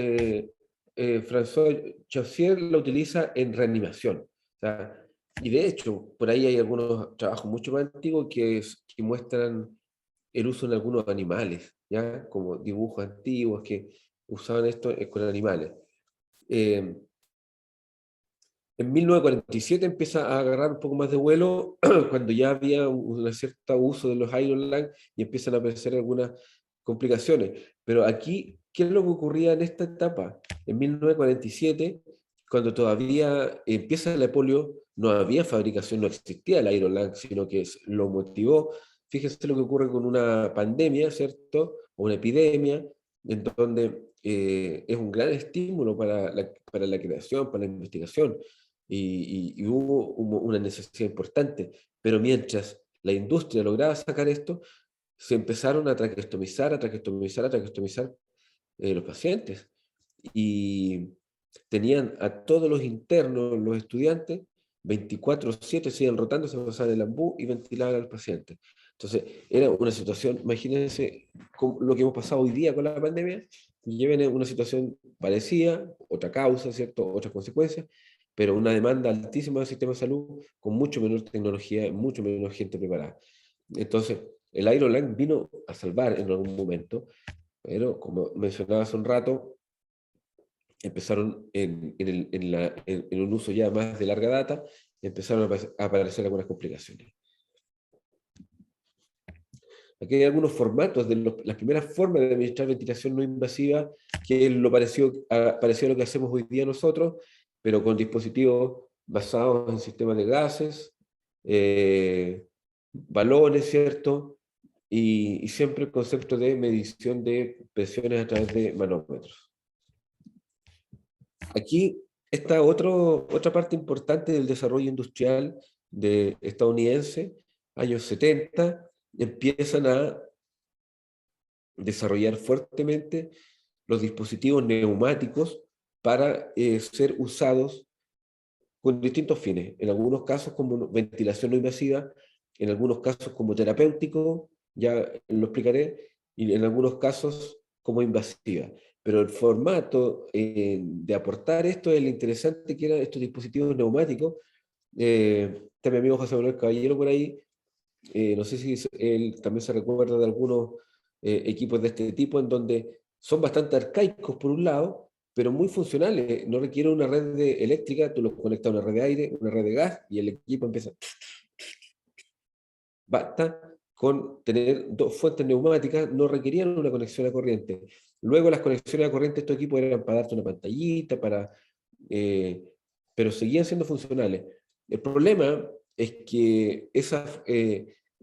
François Chaussier la utiliza en reanimación. O sea, y de hecho, por ahí hay algunos trabajos mucho más antiguos que muestran el uso en algunos animales, ¿ya? Como dibujos antiguos que usaban esto con animales. En 1947 empieza a agarrar un poco más de vuelo cuando ya había un cierto uso de los Iron Lang y empiezan a aparecer algunas complicaciones. Pero aquí, ¿qué es lo que ocurría en esta etapa? En 1947, cuando todavía empieza la polio, no había fabricación, no existía el Iron Lang, sino que lo motivó. Fíjense lo que ocurre con una pandemia, ¿cierto? O una epidemia, en donde es un gran estímulo para la creación, para la investigación, y hubo una necesidad importante. Pero mientras la industria lograba sacar esto, se empezaron a traqueostomizar los pacientes. Y tenían a todos los internos, los estudiantes, 24/7, se iban rotando, se pasaban el ambú y ventilaban al paciente. Entonces, era una situación, imagínense lo que hemos pasado hoy día con la pandemia, y lleven una situación parecida, otra causa, ¿cierto? Otras consecuencias, pero una demanda altísima del sistema de salud, con mucho menor tecnología, mucho menos gente preparada. Entonces, el Iron Lang vino a salvar en algún momento, pero como mencionaba hace un rato, empezaron en un uso ya más de larga data, empezaron a aparecer algunas complicaciones. Aquí hay algunos formatos de las primeras formas de administrar ventilación no invasiva, que es lo parecido a lo que hacemos hoy día nosotros, pero con dispositivos basados en sistemas de gases, balones, ¿cierto? Y siempre el concepto de medición de presiones a través de manómetros. Aquí está otra parte importante del desarrollo industrial estadounidense, años 70, empiezan a desarrollar fuertemente los dispositivos neumáticos para ser usados con distintos fines, en algunos casos como ventilación no invasiva, en algunos casos como terapéutico, ya lo explicaré, y en algunos casos como invasiva. Pero el formato de aportar esto es el interesante, que eran estos dispositivos neumáticos. Está mi amigo José Manuel Caballero por ahí, no sé si él también se recuerda de algunos equipos de este tipo, en donde son bastante arcaicos por un lado, pero muy funcionales. No requiere una red eléctrica, tú los conectas a una red de aire, una red de gas, y el equipo empieza. Basta con tener 2 fuentes neumáticas, no requerían una conexión a corriente. Luego las conexiones a corriente de estos equipos eran para darte una pantallita, pero seguían siendo funcionales. El problema es que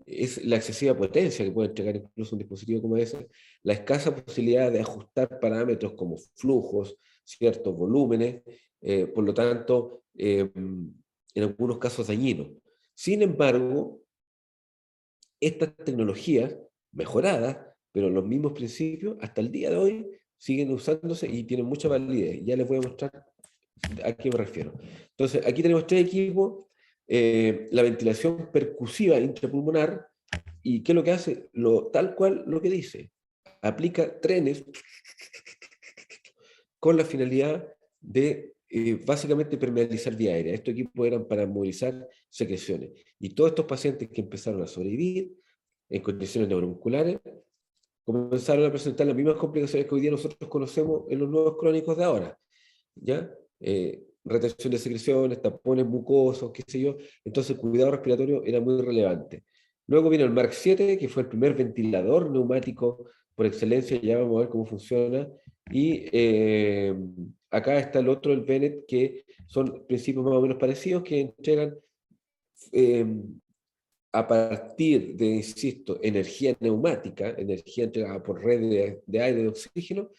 es la excesiva potencia que puede entregar incluso un dispositivo como ese, la escasa posibilidad de ajustar parámetros como flujos, ciertos volúmenes, por lo tanto, en algunos casos dañinos. Sin embargo, estas tecnologías mejoradas, pero los mismos principios, hasta el día de hoy siguen usándose y tienen mucha validez. Ya les voy a mostrar a qué me refiero. Entonces, aquí tenemos tres equipos, la ventilación percusiva intrapulmonar, y ¿qué es lo que hace? Tal cual lo que dice. Aplica trenes con la finalidad de básicamente permeabilizar vía aérea. Estos equipos eran para movilizar secreciones. Y todos estos pacientes que empezaron a sobrevivir en condiciones neuromusculares comenzaron a presentar las mismas complicaciones que hoy día nosotros conocemos en los nuevos crónicos de ahora. ¿Ya? Retención de secreciones, tapones mucosos, qué sé yo. Entonces, el cuidado respiratorio era muy relevante. Luego vino el Mark 7, que fue el primer ventilador neumático por excelencia, ya vamos a ver cómo funciona. Y acá está el otro, el Bennett, que son principios más o menos parecidos, que entregan a partir de, insisto, energía neumática, energía entregada por redes de aire y de oxígeno,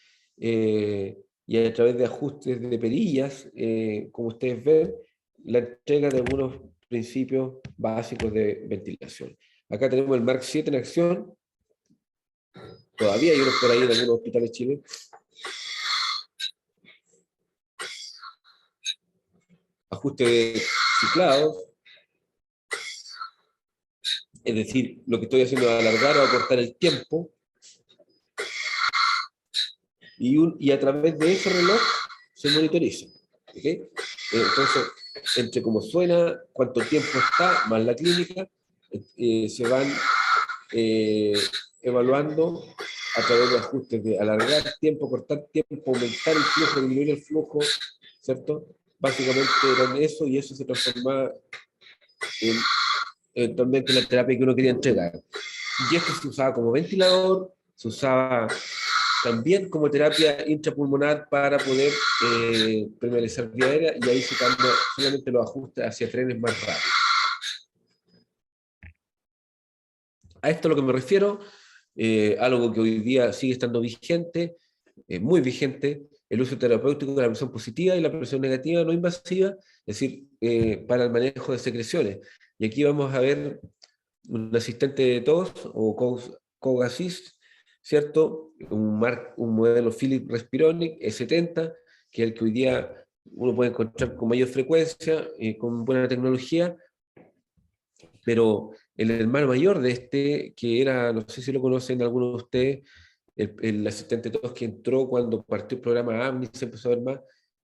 y a través de ajustes de perillas, como ustedes ven, la entrega de algunos principios básicos de ventilación. Acá tenemos el Mark 7 en acción. Todavía hay unos por ahí en algunos hospitales chilenos. Ajuste de ciclados. Es decir, lo que estoy haciendo es alargar o acortar el tiempo. Y a través de ese reloj se monitoriza. ¿Okay? Entonces, entre cómo suena, cuánto tiempo está, más la clínica, se van evaluando a través de ajustes de alargar tiempo, cortar tiempo, aumentar el flujo, disminuir el flujo, ¿cierto? Básicamente eran eso, y eso se transformaba en eventualmente la terapia que uno quería entregar. Y esto se usaba como ventilador, se usaba también como terapia intrapulmonar para poder permeabilizar vía aérea, y ahí se cambia solamente los ajustes hacia trenes más rápidos. A esto a lo que me refiero, algo que hoy día sigue estando vigente, muy vigente, el uso terapéutico de la presión positiva y la presión negativa no invasiva, es decir, para el manejo de secreciones. Y aquí vamos a ver un asistente de tos o COG-Assist, ¿cierto? Un modelo Philips Respironic E70, que es el que hoy día uno puede encontrar con mayor frecuencia, con buena tecnología, pero el hermano mayor de este, que era, no sé si lo conocen algunos de ustedes, el asistente de tos que entró cuando partió el programa AMNI, se empezó a ver más,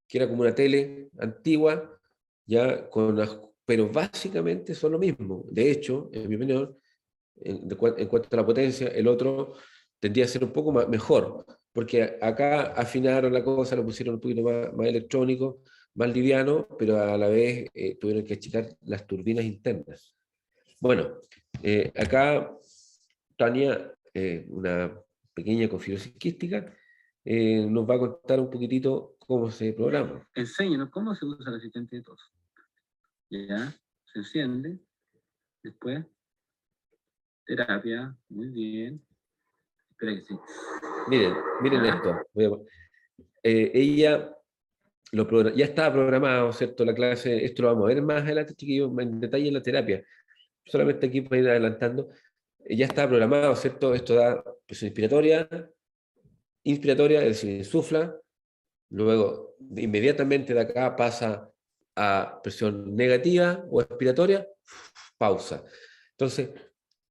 que era como una tele antigua, ya pero básicamente son lo mismo. De hecho, en mi opinión, en cuanto a la potencia, el otro tendría a ser un poco mejor, porque acá afinaron la cosa, lo pusieron un poquito más electrónico, más liviano, pero a la vez tuvieron que achicar las turbinas internas. Bueno, acá Tania, una pequeña configuración quística, nos va a contar un poquitito cómo se programa. Enséñanos cómo se usa el asistente de tos. Ya, se enciende, después terapia, muy bien. Espera que sí. Miren esto. Ella ya estaba programado, ¿cierto? La clase, esto lo vamos a ver más adelante, chiquillos, en detalle en la terapia. Solamente aquí para ir adelantando. Ya estaba programado, ¿cierto? Esto da presión inspiratoria, es decir, insufla, luego inmediatamente de acá pasa a presión negativa o expiratoria, pausa. Entonces,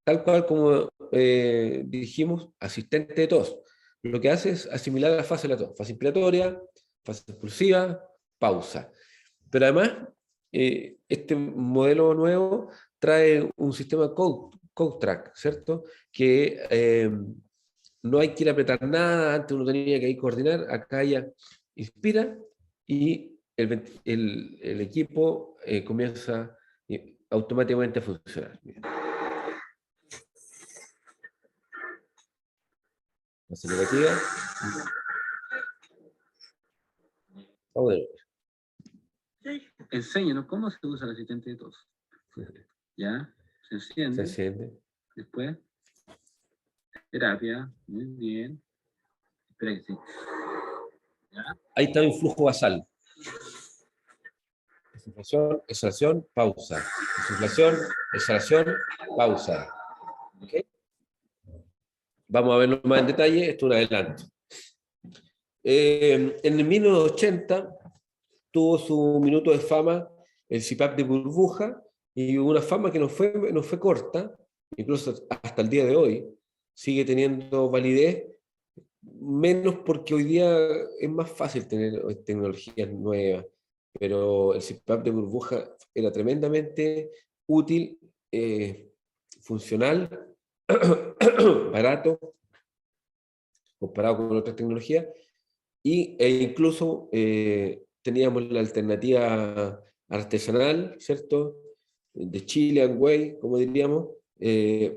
tal cual como dijimos, asistente de tos, lo que hace es asimilar la fase de la tos, fase inspiratoria, fase expulsiva, pausa. Pero además, este modelo nuevo trae un sistema code track, ¿cierto? Que no hay que ir a apretar nada, antes uno tenía que ir a coordinar, acá ya inspira y el equipo comienza automáticamente a funcionar. Fase negativa. Vamos de nuevo. Enséñanos cómo se usa el asistente de tos. Ya, se Se enciende, enciende. Después, terapia, muy bien. Espera que sí. Ahí está mi flujo basal. Insuflación, exhalación, pausa. Insuflación, exhalación, pausa. ¿Okay? Vamos a verlo más en detalle, esto es un adelanto. En el 1980 tuvo su minuto de fama el CPAP de burbuja, y una fama que no fue corta, incluso hasta el día de hoy, sigue teniendo validez, menos porque hoy día es más fácil tener tecnologías nuevas, pero el CPAP de burbuja era tremendamente útil, funcional, barato, comparado con otras tecnologías, e incluso teníamos la alternativa artesanal, ¿cierto? De Chilean Way, como diríamos,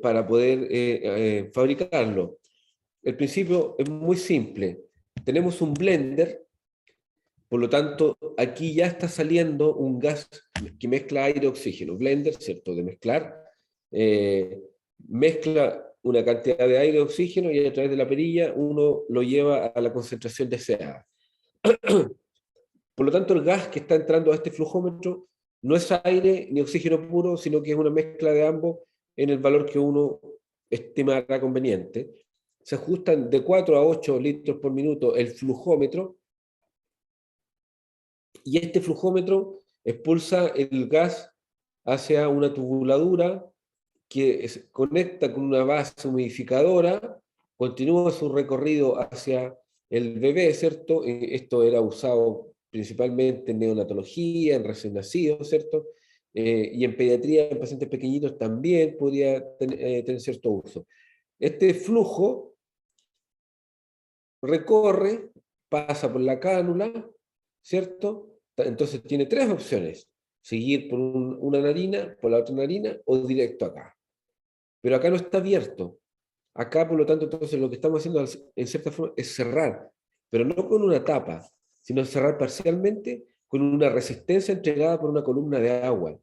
para poder fabricarlo. El principio es muy simple. Tenemos un blender, por lo tanto, aquí ya está saliendo un gas que mezcla aire y oxígeno. Blender, ¿cierto? De mezclar, mezcla una cantidad de aire y oxígeno, y a través de la perilla uno lo lleva a la concentración deseada. Por lo tanto, el gas que está entrando a este flujómetro no es aire ni oxígeno puro, sino que es una mezcla de ambos en el valor que uno estimará conveniente. Se ajustan de 4 a 8 litros por minuto el flujómetro, y este flujómetro expulsa el gas hacia una tubuladura que se conecta con una base humidificadora, continúa su recorrido hacia el bebé, ¿cierto? Esto era usado principalmente en neonatología, en recién nacidos, ¿cierto? Y en pediatría, en pacientes pequeñitos también podría tener cierto uso. Este flujo recorre, pasa por la cánula, ¿cierto? Entonces tiene tres opciones: seguir por una narina, por la otra narina, o directo acá. Pero acá no está abierto. Acá, por lo tanto, entonces lo que estamos haciendo en cierta forma es cerrar, pero no con una tapa, sino cerrar parcialmente con una resistencia entregada por una columna de agua.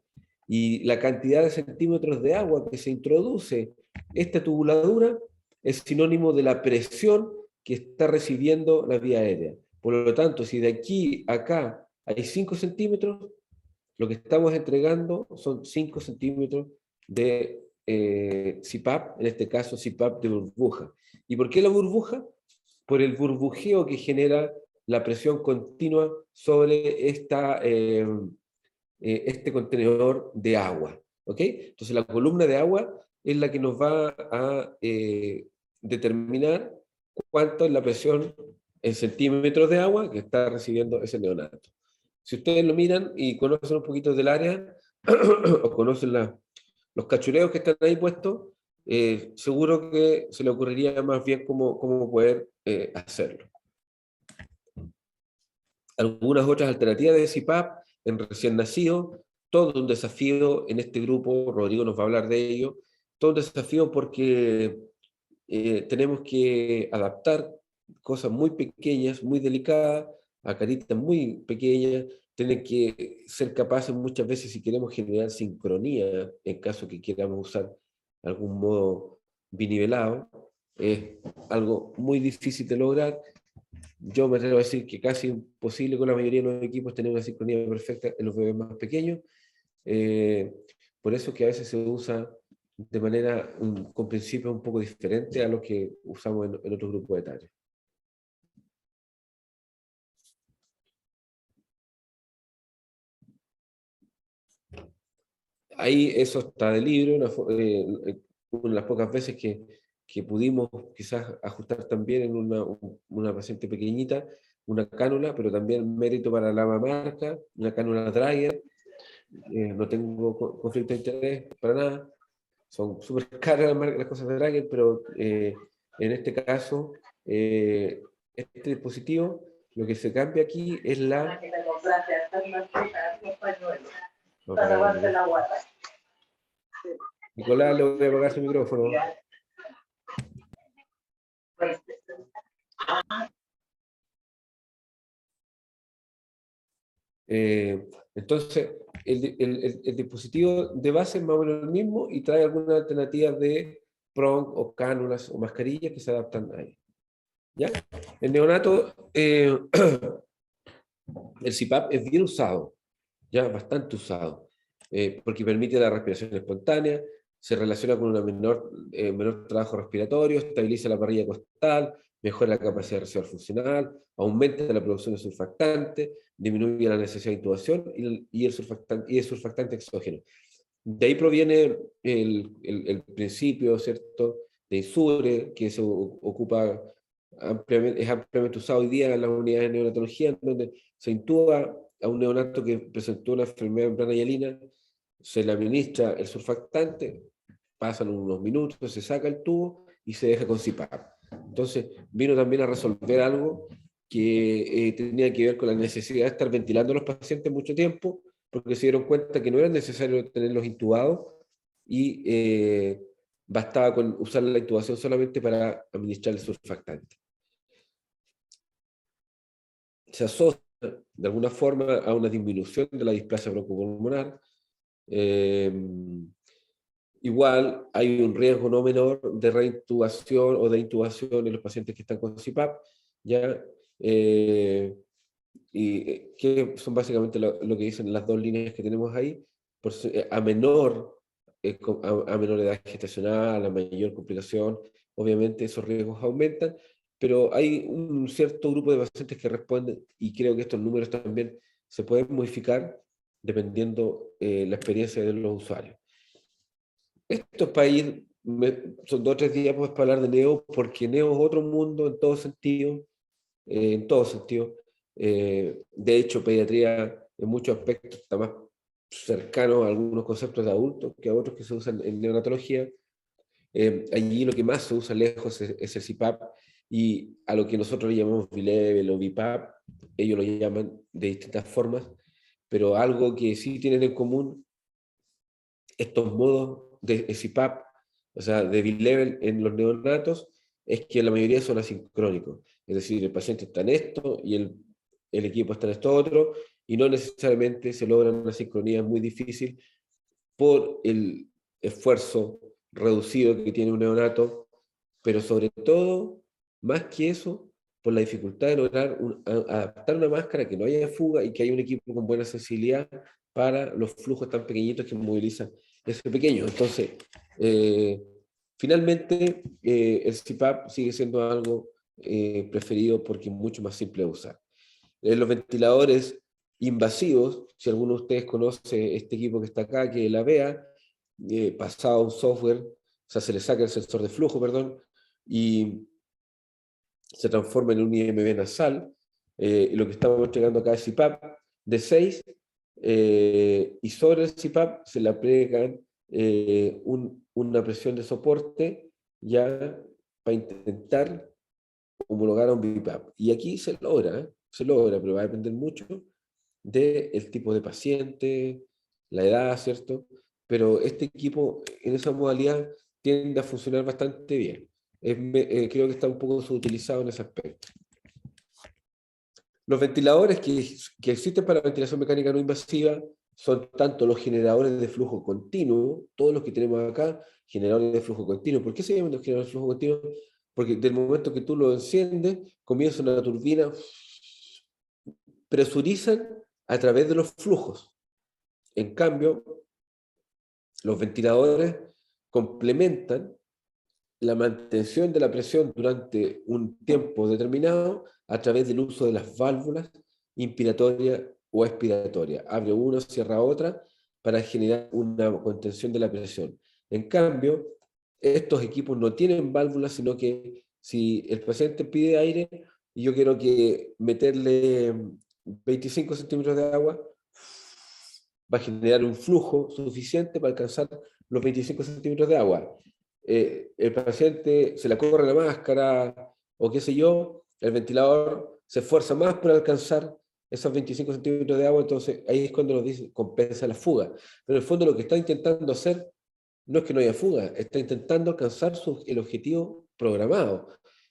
Y la cantidad de centímetros de agua que se introduce esta tubuladura es sinónimo de la presión que está recibiendo la vía aérea. Por lo tanto, si de aquí a acá hay 5 centímetros, lo que estamos entregando son 5 centímetros de CPAP, en este caso CPAP de burbuja. ¿Y por qué la burbuja? Por el burbujeo que genera la presión continua sobre este contenedor de agua. ¿Ok? Entonces la columna de agua es la que nos va a determinar cuánto es la presión en centímetros de agua que está recibiendo ese neonato. Si ustedes lo miran y conocen un poquito del área, o conocen los cachureos que están ahí puestos, seguro que se le ocurriría más bien cómo poder hacerlo. Algunas otras alternativas de CPAP en recién nacido, todo un desafío en este grupo. Rodrigo nos va a hablar de ello. Todo un desafío porque tenemos que adaptar cosas muy pequeñas, muy delicadas, a caritas muy pequeñas. Tienen que ser capaces muchas veces, si queremos generar sincronía, en caso que queramos usar algún modo binivelado, es algo muy difícil de lograr. Yo me atrevo a decir que casi imposible con la mayoría de los equipos tener una sincronía perfecta en los bebés más pequeños. Por eso que a veces se usa de manera, con principios un poco diferentes a los que usamos en otros grupos etarios. Ahí eso está de libro, una de las pocas veces que pudimos quizás ajustar también en una paciente pequeñita, una cánula, pero también mérito para la marca, una cánula Drager. No tengo conflicto de interés para nada, son súper caras las cosas de Drager, pero en este caso, este dispositivo, lo que se cambia aquí es la... Nicolás, le voy a apagar su micrófono. Entonces, el dispositivo de base es más o menos el mismo y trae algunas alternativas de prong o cánulas o mascarillas que se adaptan a ello. ¿Ya? El neonato, el CPAP es bien usado, ya bastante usado, porque permite la respiración espontánea, se relaciona con un menor trabajo respiratorio, estabiliza la parrilla costal, mejora la capacidad de reserva funcional, aumenta la producción de surfactante, disminuye la necesidad de intubación y el surfactante exógeno. De ahí proviene el principio, ¿cierto?, de INSURE, que se ocupa ampliamente, es ampliamente usado hoy día en las unidades de neonatología, en donde se intuba a un neonato que presentó una enfermedad de membrana hialina, se le administra el surfactante, pasan unos minutos, se saca el tubo y se deja con CPAP. Entonces, vino también a resolver algo que tenía que ver con la necesidad de estar ventilando a los pacientes mucho tiempo, porque se dieron cuenta que no era necesario tenerlos intubados y bastaba con usar la intubación solamente para administrar el surfactante. Se asocia de alguna forma a una disminución de la displasia broncopulmonar. Igual hay un riesgo no menor de reintubación o de intubación en los pacientes que están con CPAP, ¿ya? Y que son básicamente lo que dicen las dos líneas que tenemos ahí, a menor edad gestacional, a mayor complicación, obviamente esos riesgos aumentan, pero hay un cierto grupo de pacientes que responden, y creo que estos números también se pueden modificar dependiendo la experiencia de los usuarios. Esto es para ir, son 2 o 3 días para hablar de Neo, porque Neo es otro mundo en todo sentido, en todo sentido. De hecho, pediatría en muchos aspectos está más cercano a algunos conceptos de adultos que a otros que se usan en neonatología. Allí lo que más se usa lejos es el CPAP, y a lo que nosotros le llamamos B-Level o BiPAP, ellos lo llaman de distintas formas, pero algo que sí tienen en común estos modos de CPAP, o sea, de B-Level en los neonatos, es que la mayoría son asincrónicos. Es decir, el paciente está en esto y el equipo está en esto otro, y no necesariamente se logra una sincronía muy difícil por el esfuerzo reducido que tiene un neonato, pero sobre todo, más que eso, por la dificultad de lograr adaptar una máscara que no haya fuga y que haya un equipo con buena sensibilidad para los flujos tan pequeñitos que movilizan ese pequeño. Entonces, finalmente, el CPAP sigue siendo algo preferido porque es mucho más simple de usar. Los ventiladores invasivos, si alguno de ustedes conoce este equipo que está acá, que es la VEA, pasado a un software, o sea, se le saca el sensor de flujo, perdón, y se transforma en un IMB nasal. Lo que estamos entregando acá es CPAP de 6, y sobre el CPAP se le aplican una presión de soporte ya para intentar homologar a un BiPAP. Y aquí se logra, pero va a depender mucho del tipo de paciente, la edad, ¿cierto? Pero este equipo en esa modalidad tiende a funcionar bastante bien. Creo que está un poco subutilizado en ese aspecto. Los ventiladores que existen para ventilación mecánica no invasiva son tanto los generadores de flujo continuo, todos los que tenemos acá, generadores de flujo continuo. ¿Por qué se llaman los generadores de flujo continuo? Porque del momento que tú lo enciendes, comienza una turbina, presurizan a través de los flujos. En cambio, los ventiladores complementan la mantención de la presión durante un tiempo determinado a través del uso de las válvulas inspiratoria o expiratoria. Abre una, cierra otra para generar una contención de la presión. En cambio, estos equipos no tienen válvulas, sino que si el paciente pide aire y yo quiero meterle 25 centímetros de agua, va a generar un flujo suficiente para alcanzar los 25 centímetros de agua. El paciente se le corre la máscara o qué sé yo, el ventilador se esfuerza más por alcanzar esos 25 centímetros de agua, entonces ahí es cuando nos dice compensa la fuga. Pero en el fondo lo que está intentando hacer no es que no haya fuga, está intentando alcanzar el objetivo programado,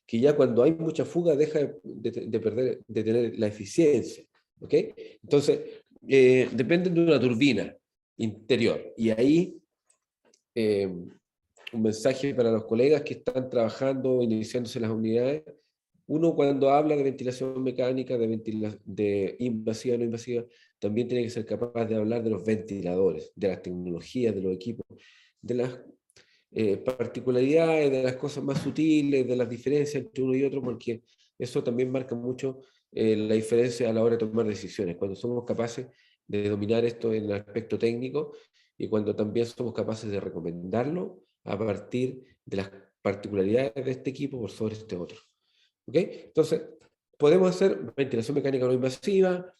que ya cuando hay mucha fuga deja de tener la eficiencia. ¿Ok? Entonces, dependen de una turbina interior, y ahí un mensaje para los colegas que están trabajando, iniciándose las unidades. Uno, cuando habla de ventilación mecánica, de invasiva, no invasiva, también tiene que ser capaz de hablar de los ventiladores, de las tecnologías, de los equipos, de las particularidades, de las cosas más sutiles, de las diferencias entre uno y otro, porque eso también marca mucho la diferencia a la hora de tomar decisiones, cuando somos capaces de dominar esto en el aspecto técnico y cuando también somos capaces de recomendarlo a partir de las particularidades de este equipo por sobre este otro. ¿Ok? Entonces, podemos hacer ventilación mecánica no invasiva,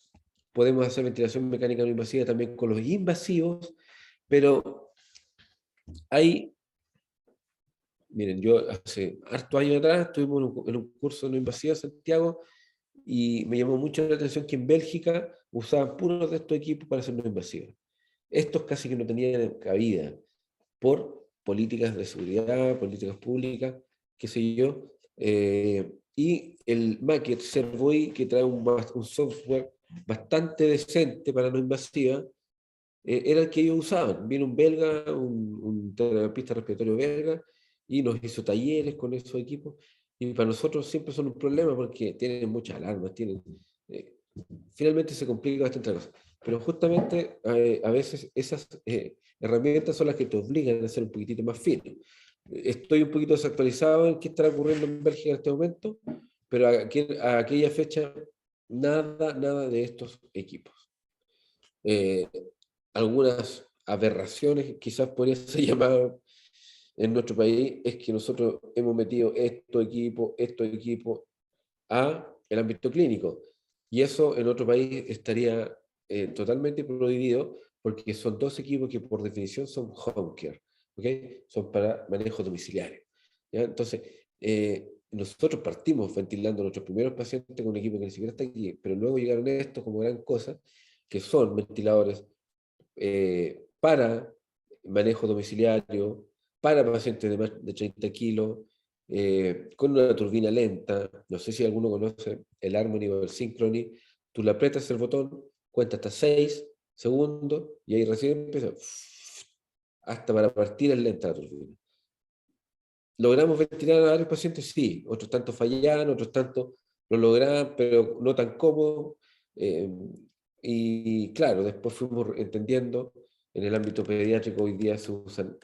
podemos hacer ventilación mecánica no invasiva también con los invasivos, pero hay, miren, yo hace harto años atrás estuvimos en un curso no invasivo en Santiago y me llamó mucho la atención que en Bélgica usaban puros de estos equipos para hacer no invasivos. Estos casi que no tenían cabida por políticas de seguridad, políticas públicas, qué sé yo, y el Maquet Servoy, que trae un software bastante decente para no invasiva, era el que ellos usaban. Vino un belga, un terapista respiratorio belga, y nos hizo talleres con esos equipos, y para nosotros siempre son un problema porque tienen muchas alarmas, finalmente se complica bastante la cosa. Pero justamente a veces esas herramientas son las que te obligan a ser un poquitito más fino. Estoy un poquito desactualizado en qué está ocurriendo en Bélgica en este momento, pero a aquella fecha nada de estos equipos. Algunas aberraciones, quizás podría ser llamado en nuestro país, es que nosotros hemos metido estos equipos a el ámbito clínico. Y eso en otro país estaría totalmente prohibido porque son dos equipos que por definición son home care, ¿okay? Son para manejo domiciliario. ¿Ya? Entonces, nosotros partimos ventilando a nuestros primeros pacientes con un equipo que ni siquiera está aquí, pero luego llegaron estos como gran cosa, que son ventiladores para manejo domiciliario, para pacientes de más de 30 kilos, con una turbina lenta. No sé si alguno conoce el Harmony o el Synchrony. Tú le aprietas el botón, cuenta hasta 6 segundos y ahí recién empieza. Hasta para partir es lenta la turbina. ¿Logramos ventilar a varios pacientes? Sí. Otros tantos fallaban, otros tantos lo lograban, pero no tan cómodo. Y claro, después fuimos entendiendo, en el ámbito pediátrico hoy día se usan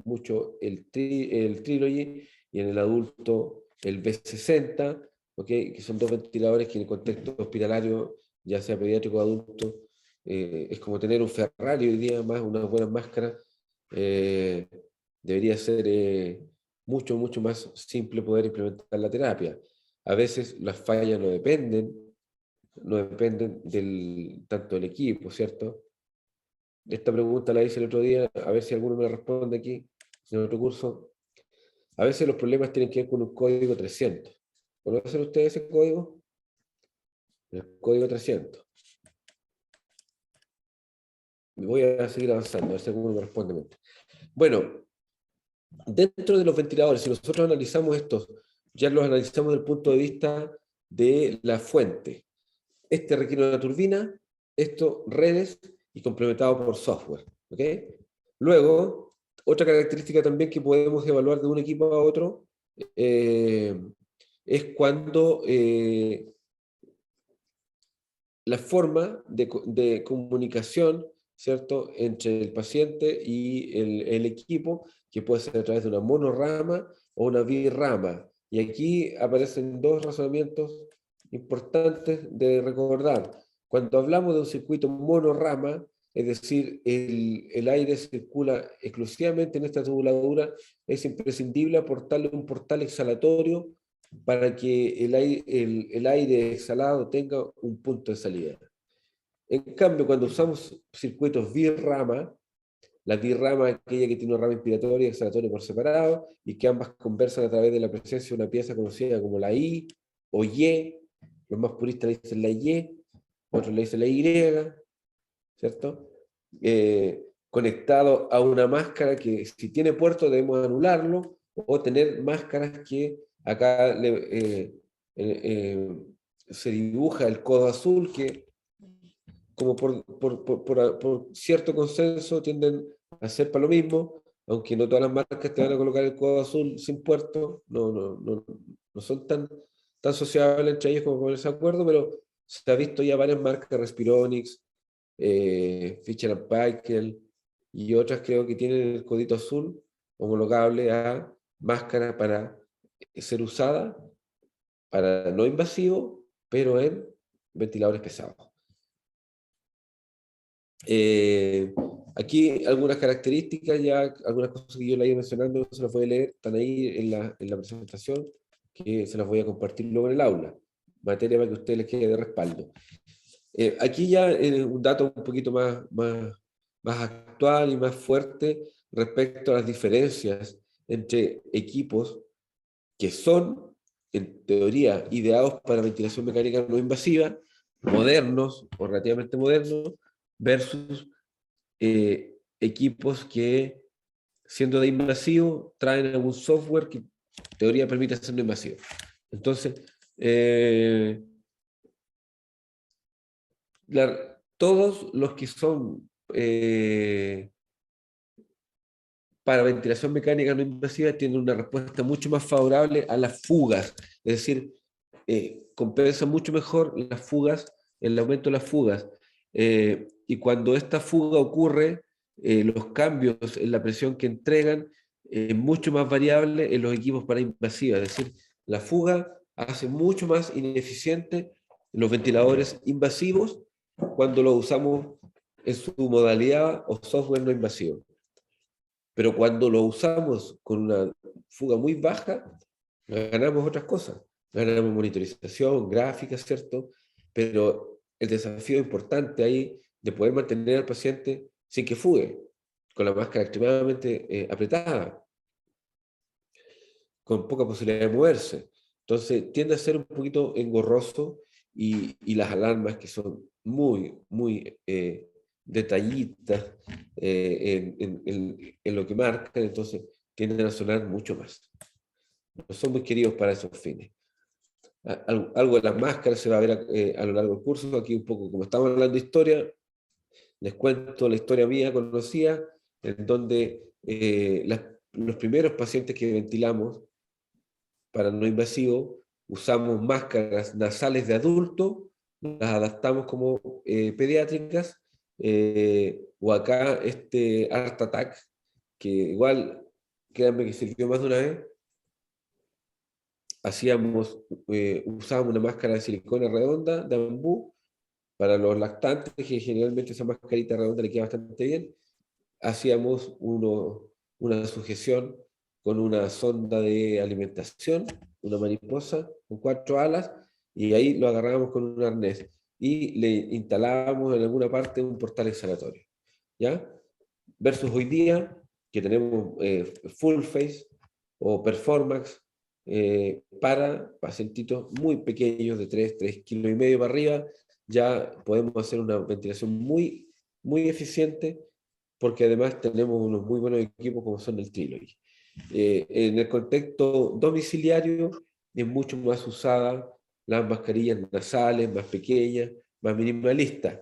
mucho el Trilogy y en el adulto el B60, ¿okay? Que son dos ventiladores que en el contexto hospitalario, ya sea pediátrico o adulto, es como tener un Ferrari hoy día más, unas buenas máscaras. Debería ser mucho más simple poder implementar la terapia. A veces las fallas no dependen tanto del equipo, ¿cierto? Esta pregunta la hice el otro día, a ver si alguno me la responde aquí, en otro curso. A veces los problemas tienen que ver con un código 300. ¿Conocen ustedes ese código? El código 300. Voy a seguir avanzando, a ver si alguno me responde. Bueno, dentro de los ventiladores, si nosotros analizamos estos, ya los analizamos desde el punto de vista de la fuente. Este requiere una turbina, esto redes y complementado por software. ¿Okay? Luego, otra característica también que podemos evaluar de un equipo a otro es cuando la forma de comunicación, ¿cierto?, entre el paciente y el equipo, que puede ser a través de una monorama o una birrama. Y aquí aparecen dos razonamientos importantes de recordar. Cuando hablamos de un circuito monorama, es decir, el aire circula exclusivamente en esta tubuladura, es imprescindible aportarle un portal exhalatorio para que el aire exhalado tenga un punto de salida. En cambio, cuando usamos circuitos birrama, la birrama es aquella que tiene una rama inspiratoria y exhalatoria por separado, y que ambas conversan a través de la presencia de una pieza conocida como la I o Y. Los más puristas le dicen la Y, otros le dicen la Y, ¿cierto? Conectado a una máscara que si tiene puerto debemos anularlo, o tener máscaras que acá se dibuja el codo azul que como por cierto consenso tienden a ser para lo mismo, aunque no todas las marcas te van a colocar el codo azul sin puerto, no son tan sociables entre ellos como ponerse de acuerdo, pero se ha visto ya varias marcas, Respironics, Fisher Paykel y otras creo que tienen el codito azul homologable a máscara para ser usada para no invasivo, pero en ventiladores pesados. Aquí algunas características, ya algunas cosas que yo le iba mencionando, se las voy a leer, están ahí en la presentación, que se las voy a compartir luego en el aula. Materia para que a ustedes les quede de respaldo. Aquí ya un dato un poquito más actual y más fuerte respecto a las diferencias entre equipos que son, en teoría, ideados para ventilación mecánica no invasiva, modernos o relativamente modernos, versus equipos que, siendo de invasivo, traen algún software que en teoría permite hacerlo invasivo. Entonces, todos los que son para ventilación mecánica no invasiva tienen una respuesta mucho más favorable a las fugas, es decir, compensa mucho mejor las fugas, el aumento de las fugas. Y cuando esta fuga ocurre, los cambios en la presión que entregan es mucho más variable en los equipos para invasiva, es decir, la fuga hace mucho más ineficiente los ventiladores invasivos cuando los usamos en su modalidad o software no invasivo. Pero cuando lo usamos con una fuga muy baja, ganamos otras cosas. Ganamos monitorización, gráfica, ¿cierto? Pero el desafío importante ahí de poder mantener al paciente sin que fugue, con la máscara extremadamente apretada, con poca posibilidad de moverse. Entonces tiende a ser un poquito engorroso y las alarmas que son muy detallistas en lo que marcan, entonces tienden a sonar mucho más. No son muy queridos para esos fines. Algo de las máscaras se va a ver a lo largo del curso. Aquí un poco, como estamos hablando de historia, les cuento la historia mía conocida, en donde los primeros pacientes que ventilamos para no invasivo, usamos máscaras nasales de adulto, las adaptamos como pediátricas, o acá este Art Attack, que igual, créanme que sirvió más de una vez, usábamos una máscara de silicona redonda, de bambú, para los lactantes, que generalmente esa mascarita redonda le queda bastante bien. Hacíamos una sujeción con una sonda de alimentación, una mariposa con 4 alas, y ahí lo agarrábamos con un arnés y le instalábamos en alguna parte un portal exhalatorio. ¿Ya? Versus hoy día, que tenemos full face o performance para pacientitos muy pequeños, de 3 kilos y medio para arriba, ya podemos hacer una ventilación muy eficiente, porque además tenemos unos muy buenos equipos como son el Trilogy. En el contexto domiciliario es mucho más usada las mascarillas nasales, más pequeñas, más minimalistas,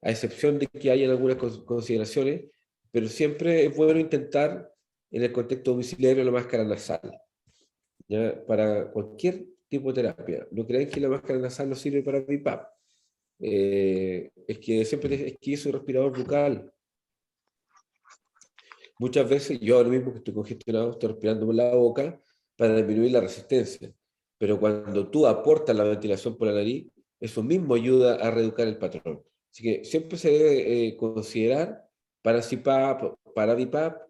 a excepción de que hayan algunas consideraciones, pero siempre es bueno intentar en el contexto domiciliario la máscara nasal, ¿ya? Para cualquier tipo de terapia. No crean que la máscara nasal no sirve para BiPAP. Es que siempre es que es un respirador bucal. Muchas veces yo ahora mismo que estoy congestionado estoy respirando por la boca para disminuir la resistencia, pero cuando tú aportas la ventilación por la nariz, eso mismo ayuda a reeducar el patrón. Así que siempre se debe considerar para CPAP, para BiPAP,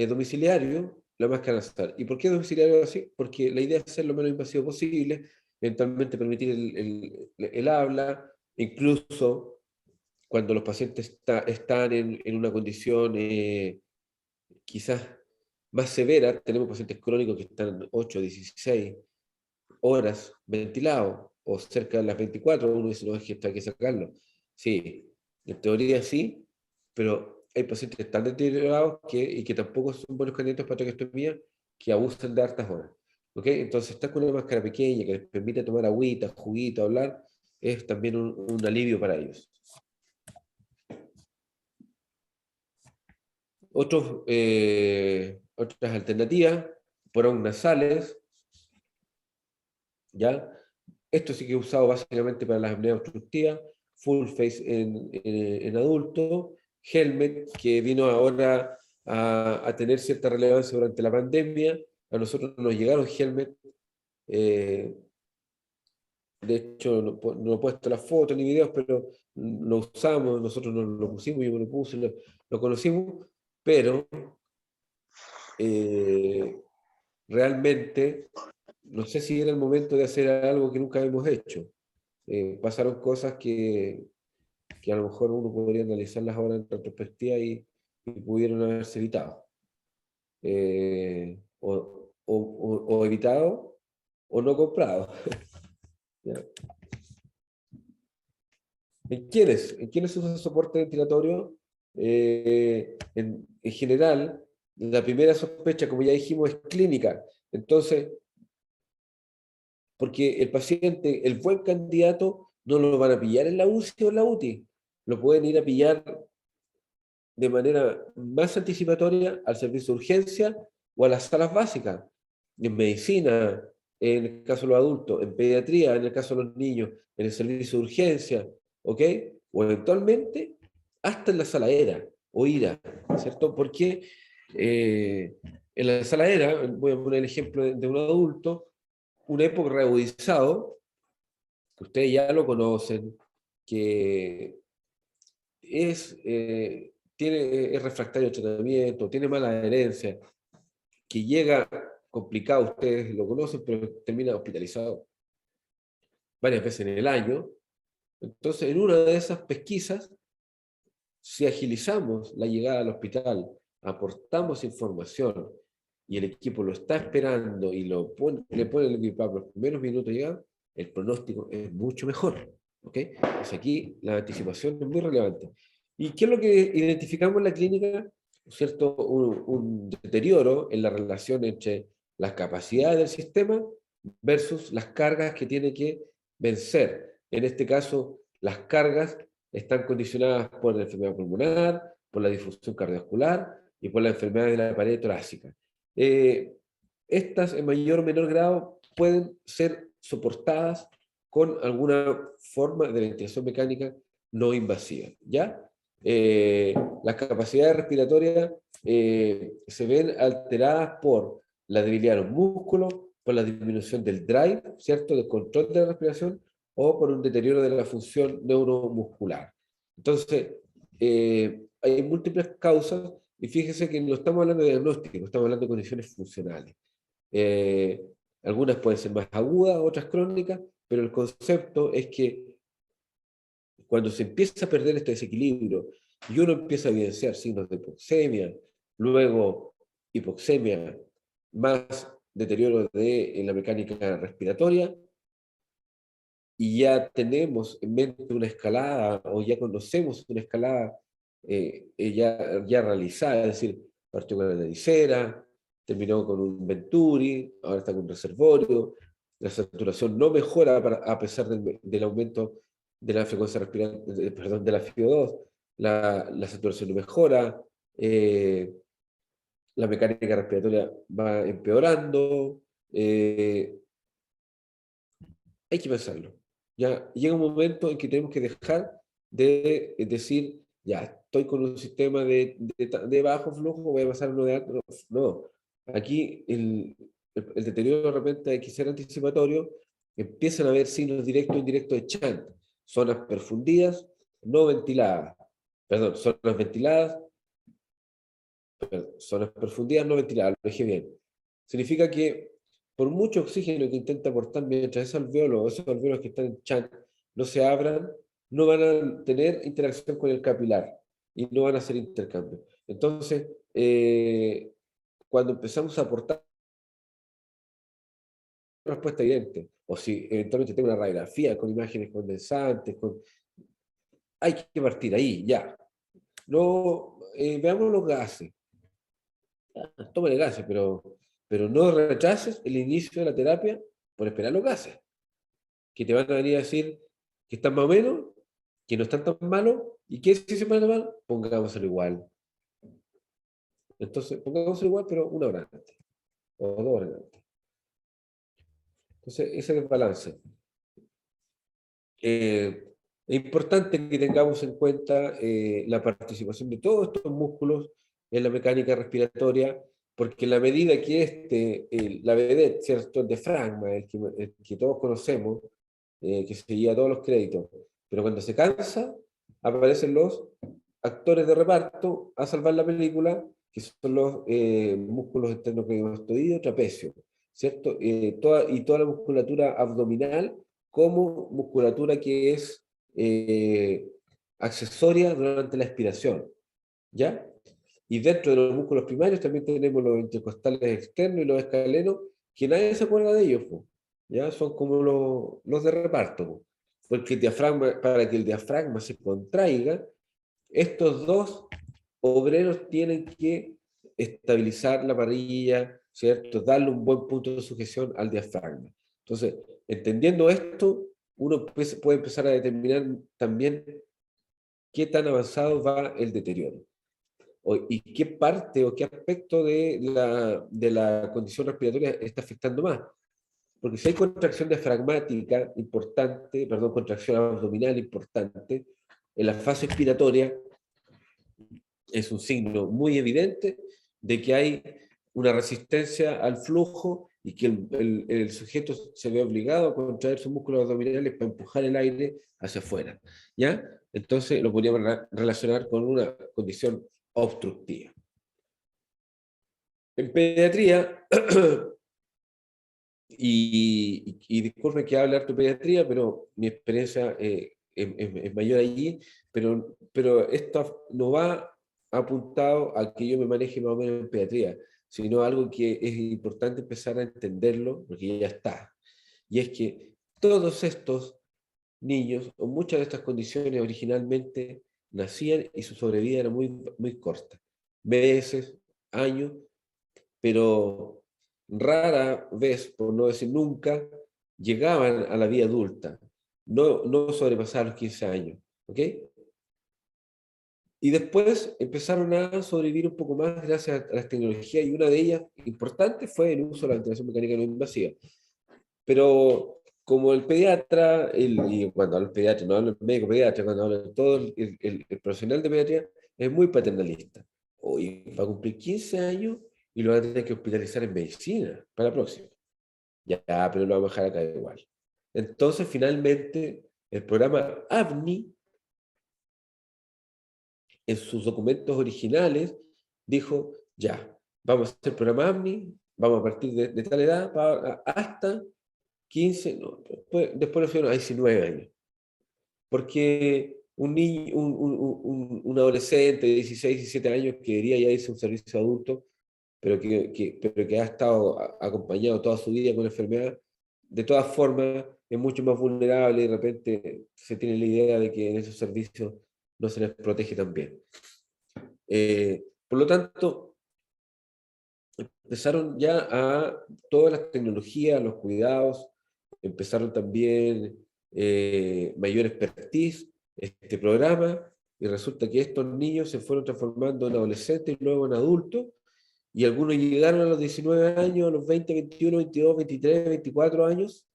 domiciliario, la máscara nasal. ¿Y por qué domiciliario así? Porque la idea es ser lo menos invasivo posible, eventualmente permitir el habla, incluso cuando los pacientes están en una condición quizás más severa, tenemos pacientes crónicos que están 8, 16 horas ventilados, o cerca de las 24, uno dice, no, es que esto hay que sacarlo. Sí, en teoría sí, pero hay pacientes tan deteriorados y que tampoco son buenos candidatos para traqueostomía, que abusan de hartas horas. ¿Ok? Entonces, estar con una máscara pequeña que les permite tomar agüita, juguito, hablar, es también un alivio para ellos. Otras alternativas, porón nasales, ¿ya? Esto sí que he usado básicamente para las apneas obstructivas, full face en adultos, helmet, que vino ahora a tener cierta relevancia durante la pandemia. A nosotros nos llegaron helmet, de hecho no he puesto las fotos ni videos, pero lo usamos, nosotros lo pusimos, yo me lo puse, lo conocimos, pero realmente no sé si era el momento de hacer algo que nunca hemos hecho. Pasaron cosas que a lo mejor uno podría analizarlas ahora en retrospectiva y pudieron haberse evitado. O evitado o no comprado. ¿Ya? ¿En quiénes se usa soporte ventilatorio? En general, la primera sospecha, como ya dijimos, es clínica. Entonces, porque el paciente, el buen candidato, no lo van a pillar en la UCI o en la UTI. Lo pueden ir a pillar de manera más anticipatoria al servicio de urgencia o a las salas básicas. En medicina, en el caso de los adultos, en pediatría, en el caso de los niños, en el servicio de urgencia, ¿ok? O eventualmente hasta en la saladera o IRA, ¿cierto? Porque en la saladera, voy a poner el ejemplo de un adulto, un época reagudizado, que ustedes ya lo conocen, que es refractario al tratamiento, tiene mala adherencia, que llega complicado, ustedes lo conocen, pero termina hospitalizado varias veces en el año. Entonces, en una de esas pesquisas, si agilizamos la llegada al hospital, aportamos información y el equipo lo está esperando y le pone el equipo los primeros minutos de llegar, el pronóstico es mucho mejor. ¿Ok? Pues aquí la anticipación es muy relevante. ¿Y qué es lo que identificamos en la clínica? ¿Cierto? Un deterioro en la relación entre las capacidades del sistema versus las cargas que tiene que vencer. En este caso, las cargas están condicionadas por la enfermedad pulmonar, por la disfunción cardiovascular y por la enfermedad de la pared torácica. Estas, en mayor o menor grado, pueden ser soportadas con alguna forma de ventilación mecánica no invasiva, ¿ya? Las capacidades respiratorias se ven alteradas por la debilidad de los músculos, por la disminución del drive, ¿cierto?, del control de la respiración, o por un deterioro de la función neuromuscular. Entonces, hay múltiples causas, y fíjese que no estamos hablando de diagnóstico, estamos hablando de condiciones funcionales. Algunas pueden ser más agudas, otras crónicas, pero el concepto es que cuando se empieza a perder este desequilibrio y uno empieza a evidenciar signos de hipoxemia, luego hipoxemia más deterioro de la mecánica respiratoria, y ya tenemos en mente una escalada o ya conocemos una escalada ya realizada, es decir, partió con la naricera, terminó con un Venturi, ahora está con un reservorio, la saturación no mejora a pesar del aumento de la frecuencia respiratoria, perdón, de la FiO2, la saturación no mejora, la mecánica respiratoria va empeorando, hay que pensarlo. Ya llega un momento en que tenemos que dejar de decir, ya, estoy con un sistema de bajo flujo, voy a pasar a uno de alto. No, aquí el deterioro de repente hay que ser anticipatorio, empiezan a haber signos directos e indirectos de chant, zonas perfundidas, no ventiladas, perdón, zonas perfundidas no ventiladas, lo dije bien. Significa que por mucho oxígeno que intenta aportar mientras esos alvéolos que están en chant no se abran, no van a tener interacción con el capilar y no van a hacer intercambio. Entonces, cuando empezamos a aportar una respuesta evidente, o si eventualmente tengo una radiografía con imágenes condensantes, hay que partir ahí, ya. No, veamos los gases. Tómale gases, pero no rechaces el inicio de la terapia por esperar los gases, que te van a venir a decir que están más o menos, que no están tan malos, y que si se van a mal, pongámoslo igual. Entonces, pongamos igual, pero 1 hora antes, o 2 horas antes. Entonces, ese desbalance. Es importante que tengamos en cuenta la participación de todos estos músculos en la mecánica respiratoria, porque en la medida que la vedette, ¿cierto? El diafragma, el que todos conocemos, que se lleva todos los créditos, pero cuando se cansa, aparecen los actores de reparto a salvar la película, que son los músculos esternocleidomastoideo, trapecio, ¿cierto? Toda la musculatura abdominal como musculatura que es accesoria durante la expiración, ¿ya? Y dentro de los músculos primarios también tenemos los intercostales externos y los escalenos, que nadie se acuerda de ellos, po, ¿ya? Son como los de reparto, po, porque el diafragma, para que el diafragma se contraiga, estos dos obreros tienen que estabilizar la parrilla, ¿cierto? Darle un buen punto de sujeción al diafragma. Entonces, entendiendo esto, uno puede empezar a determinar también qué tan avanzado va el deterioro y qué parte o qué aspecto de la condición respiratoria está afectando más. Porque si hay contracción diafragmática importante, perdón, contracción abdominal importante, en la fase expiratoria es un signo muy evidente de que hay una resistencia al flujo y que el sujeto se ve obligado a contraer sus músculos abdominales para empujar el aire hacia afuera, ¿ya? Entonces lo podríamos relacionar con una condición obstructiva. En pediatría, y disculpe que hable harto de pediatría, pero mi experiencia es mayor allí, pero esto no va apuntado a que yo me maneje más o menos en pediatría, sino algo que es importante empezar a entenderlo, porque ya está. Y es que todos estos niños, o muchas de estas condiciones originalmente nacían y su sobrevida era muy, muy corta, meses, años, pero rara vez, por no decir nunca, llegaban a la vida adulta, no sobrepasaban los 15 años, ¿ok? Y después empezaron a sobrevivir un poco más gracias a las tecnologías, y una de ellas importante fue el uso de la ventilación mecánica no invasiva. Pero como el pediatra, y cuando hablo del pediatra, no hablo del médico pediatra, cuando hablo de todo el profesional de pediatría, es muy paternalista. Hoy va a cumplir 15 años y lo van a tener que hospitalizar en medicina para la próxima. Ya, pero lo vamos a dejar acá igual. Entonces, finalmente, el programa AVNI, en sus documentos originales, dijo, ya, vamos a hacer el programa AVNI, vamos a partir de tal edad hasta 15, no, después lo fueron a 19 años. Porque un niño, un adolescente de 16, 17 años que quería ya irse a un servicio adulto, pero que ha estado acompañado toda su vida con la enfermedad, de todas formas es mucho más vulnerable y de repente se tiene la idea de que en esos servicios no se les protege tan bien. Por lo tanto, empezaron ya a todas las tecnologías, los cuidados, empezaron también mayor expertise, este programa, y resulta que estos niños se fueron transformando en adolescentes y luego en adultos, y algunos llegaron a los 19 años, a los 20, 21, 22, 23, 24 años,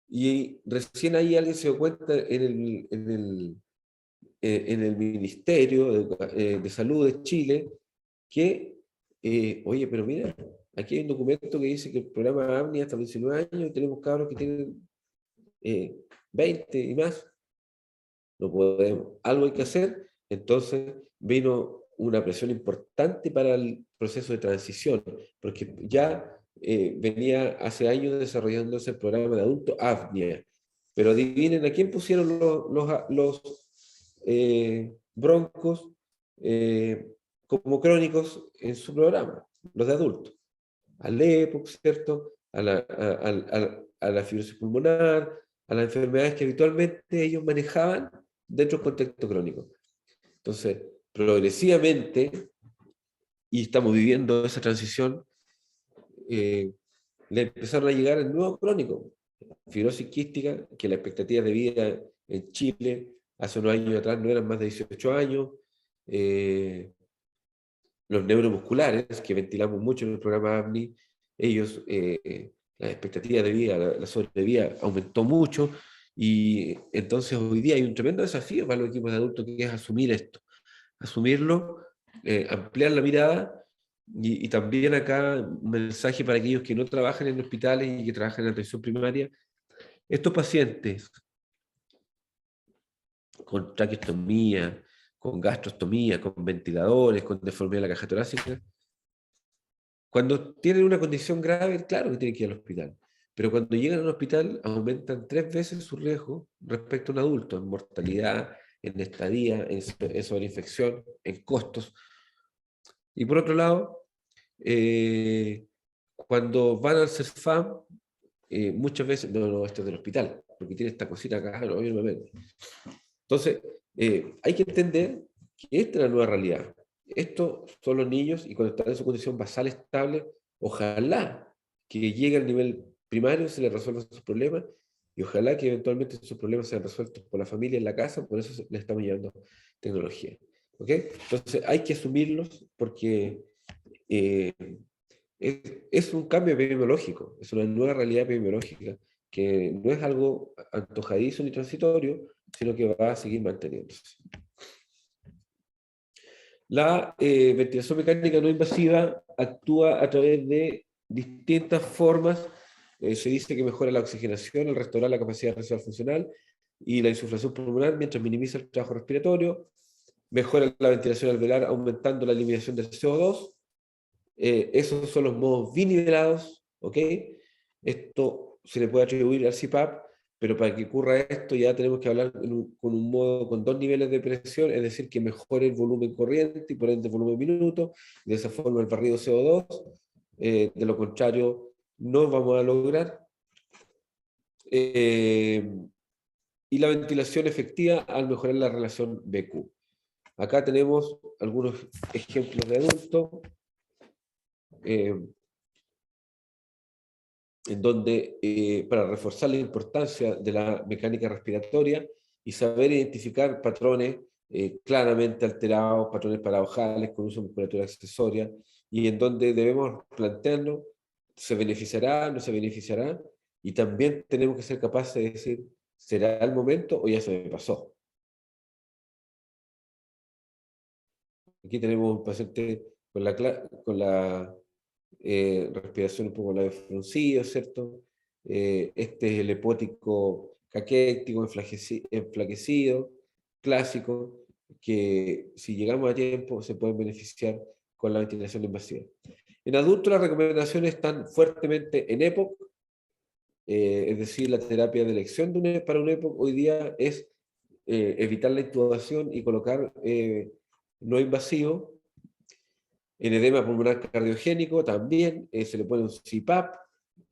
y recién ahí alguien se dio cuenta en el Ministerio de Salud de Chile que, oye, pero mira, aquí hay un documento que dice que el programa AMNI hasta los 19 años, y tenemos cabros que tienen 20 y más, no podemos, algo hay que hacer. Entonces vino una presión importante para el proceso de transición, porque ya venía hace años desarrollándose el programa de adulto AFNIA, pero adivinen a quién pusieron los broncos como crónicos en su programa, los de adultos, al EPOC, ¿cierto? A la fibrosis pulmonar, a las enfermedades que habitualmente ellos manejaban dentro del contexto crónico. Entonces, progresivamente, y estamos viviendo esa transición, le empezaron a llegar el nuevo crónico, fibrosis quística, que la expectativa de vida en Chile hace unos años atrás no eran más de 18 años, los neuromusculares, que ventilamos mucho en el programa AMNI, ellos, la expectativa de vida, la sobrevida aumentó mucho, y entonces hoy día hay un tremendo desafío para los equipos de adultos, que es asumir esto, asumirlo, ampliar la mirada, y también acá un mensaje para aquellos que no trabajan en hospitales y que trabajan en atención primaria. Estos pacientes con traqueostomía, con gastrostomía, con ventiladores, con deformidad de la caja torácica, cuando tienen una condición grave, claro que tienen que ir al hospital, pero cuando llegan al hospital aumentan 3 veces su riesgo respecto a un adulto, en mortalidad, en estadía, en sobreinfección, en costos. Y por otro lado, cuando van al CESFAM, muchas veces, no, esto es del hospital, porque tiene esta cosita acá, no, yo no me meto. Entonces, hay que entender que esta es la nueva realidad. Estos son los niños, y cuando están en su condición basal estable, ojalá que llegue al nivel primario, se les resuelvan sus problemas, y ojalá que eventualmente sus problemas sean resueltos por la familia en la casa, por eso les estamos llevando tecnología. ¿Ok? Entonces, hay que asumirlos, porque eh, es un cambio epidemiológico, es una nueva realidad epidemiológica, que no es algo antojadizo ni transitorio, sino que va a seguir manteniéndose. La ventilación mecánica no invasiva actúa a través de distintas formas. Se dice que mejora la oxigenación, al restaurar la capacidad residual funcional y la insuflación pulmonar, mientras minimiza el trabajo respiratorio. Mejora la ventilación alveolar, aumentando la eliminación del CO2. Esos son los modos binivelados, ¿ok? Esto se le puede atribuir al CPAP, pero para que ocurra esto ya tenemos que hablar con un modo con 2 niveles de presión, es decir, que mejore el volumen corriente y por ende el volumen minuto, de esa forma el barrido CO2, de lo contrario no vamos a lograr. Y la ventilación efectiva al mejorar la relación BQ. Acá tenemos algunos ejemplos de adultos, en donde, para reforzar la importancia de la mecánica respiratoria y saber identificar patrones claramente alterados, patrones paradojales con uso de musculatura accesoria, y en donde debemos plantearnos, ¿se beneficiará, no se beneficiará? Y también tenemos que ser capaces de decir, ¿será el momento o ya se me pasó? Aquí tenemos un paciente con la respiración un poco labio fruncido, ¿cierto? Este es el hepótico caquéctico enflaquecido, clásico, que si llegamos a tiempo se pueden beneficiar con la ventilación invasiva. En adultos las recomendaciones están fuertemente en EPOC, es decir, la terapia de elección para un EPOC hoy día es evitar la intubación y colocar no invasivo. En edema pulmonar cardiogénico también se le pone un CPAP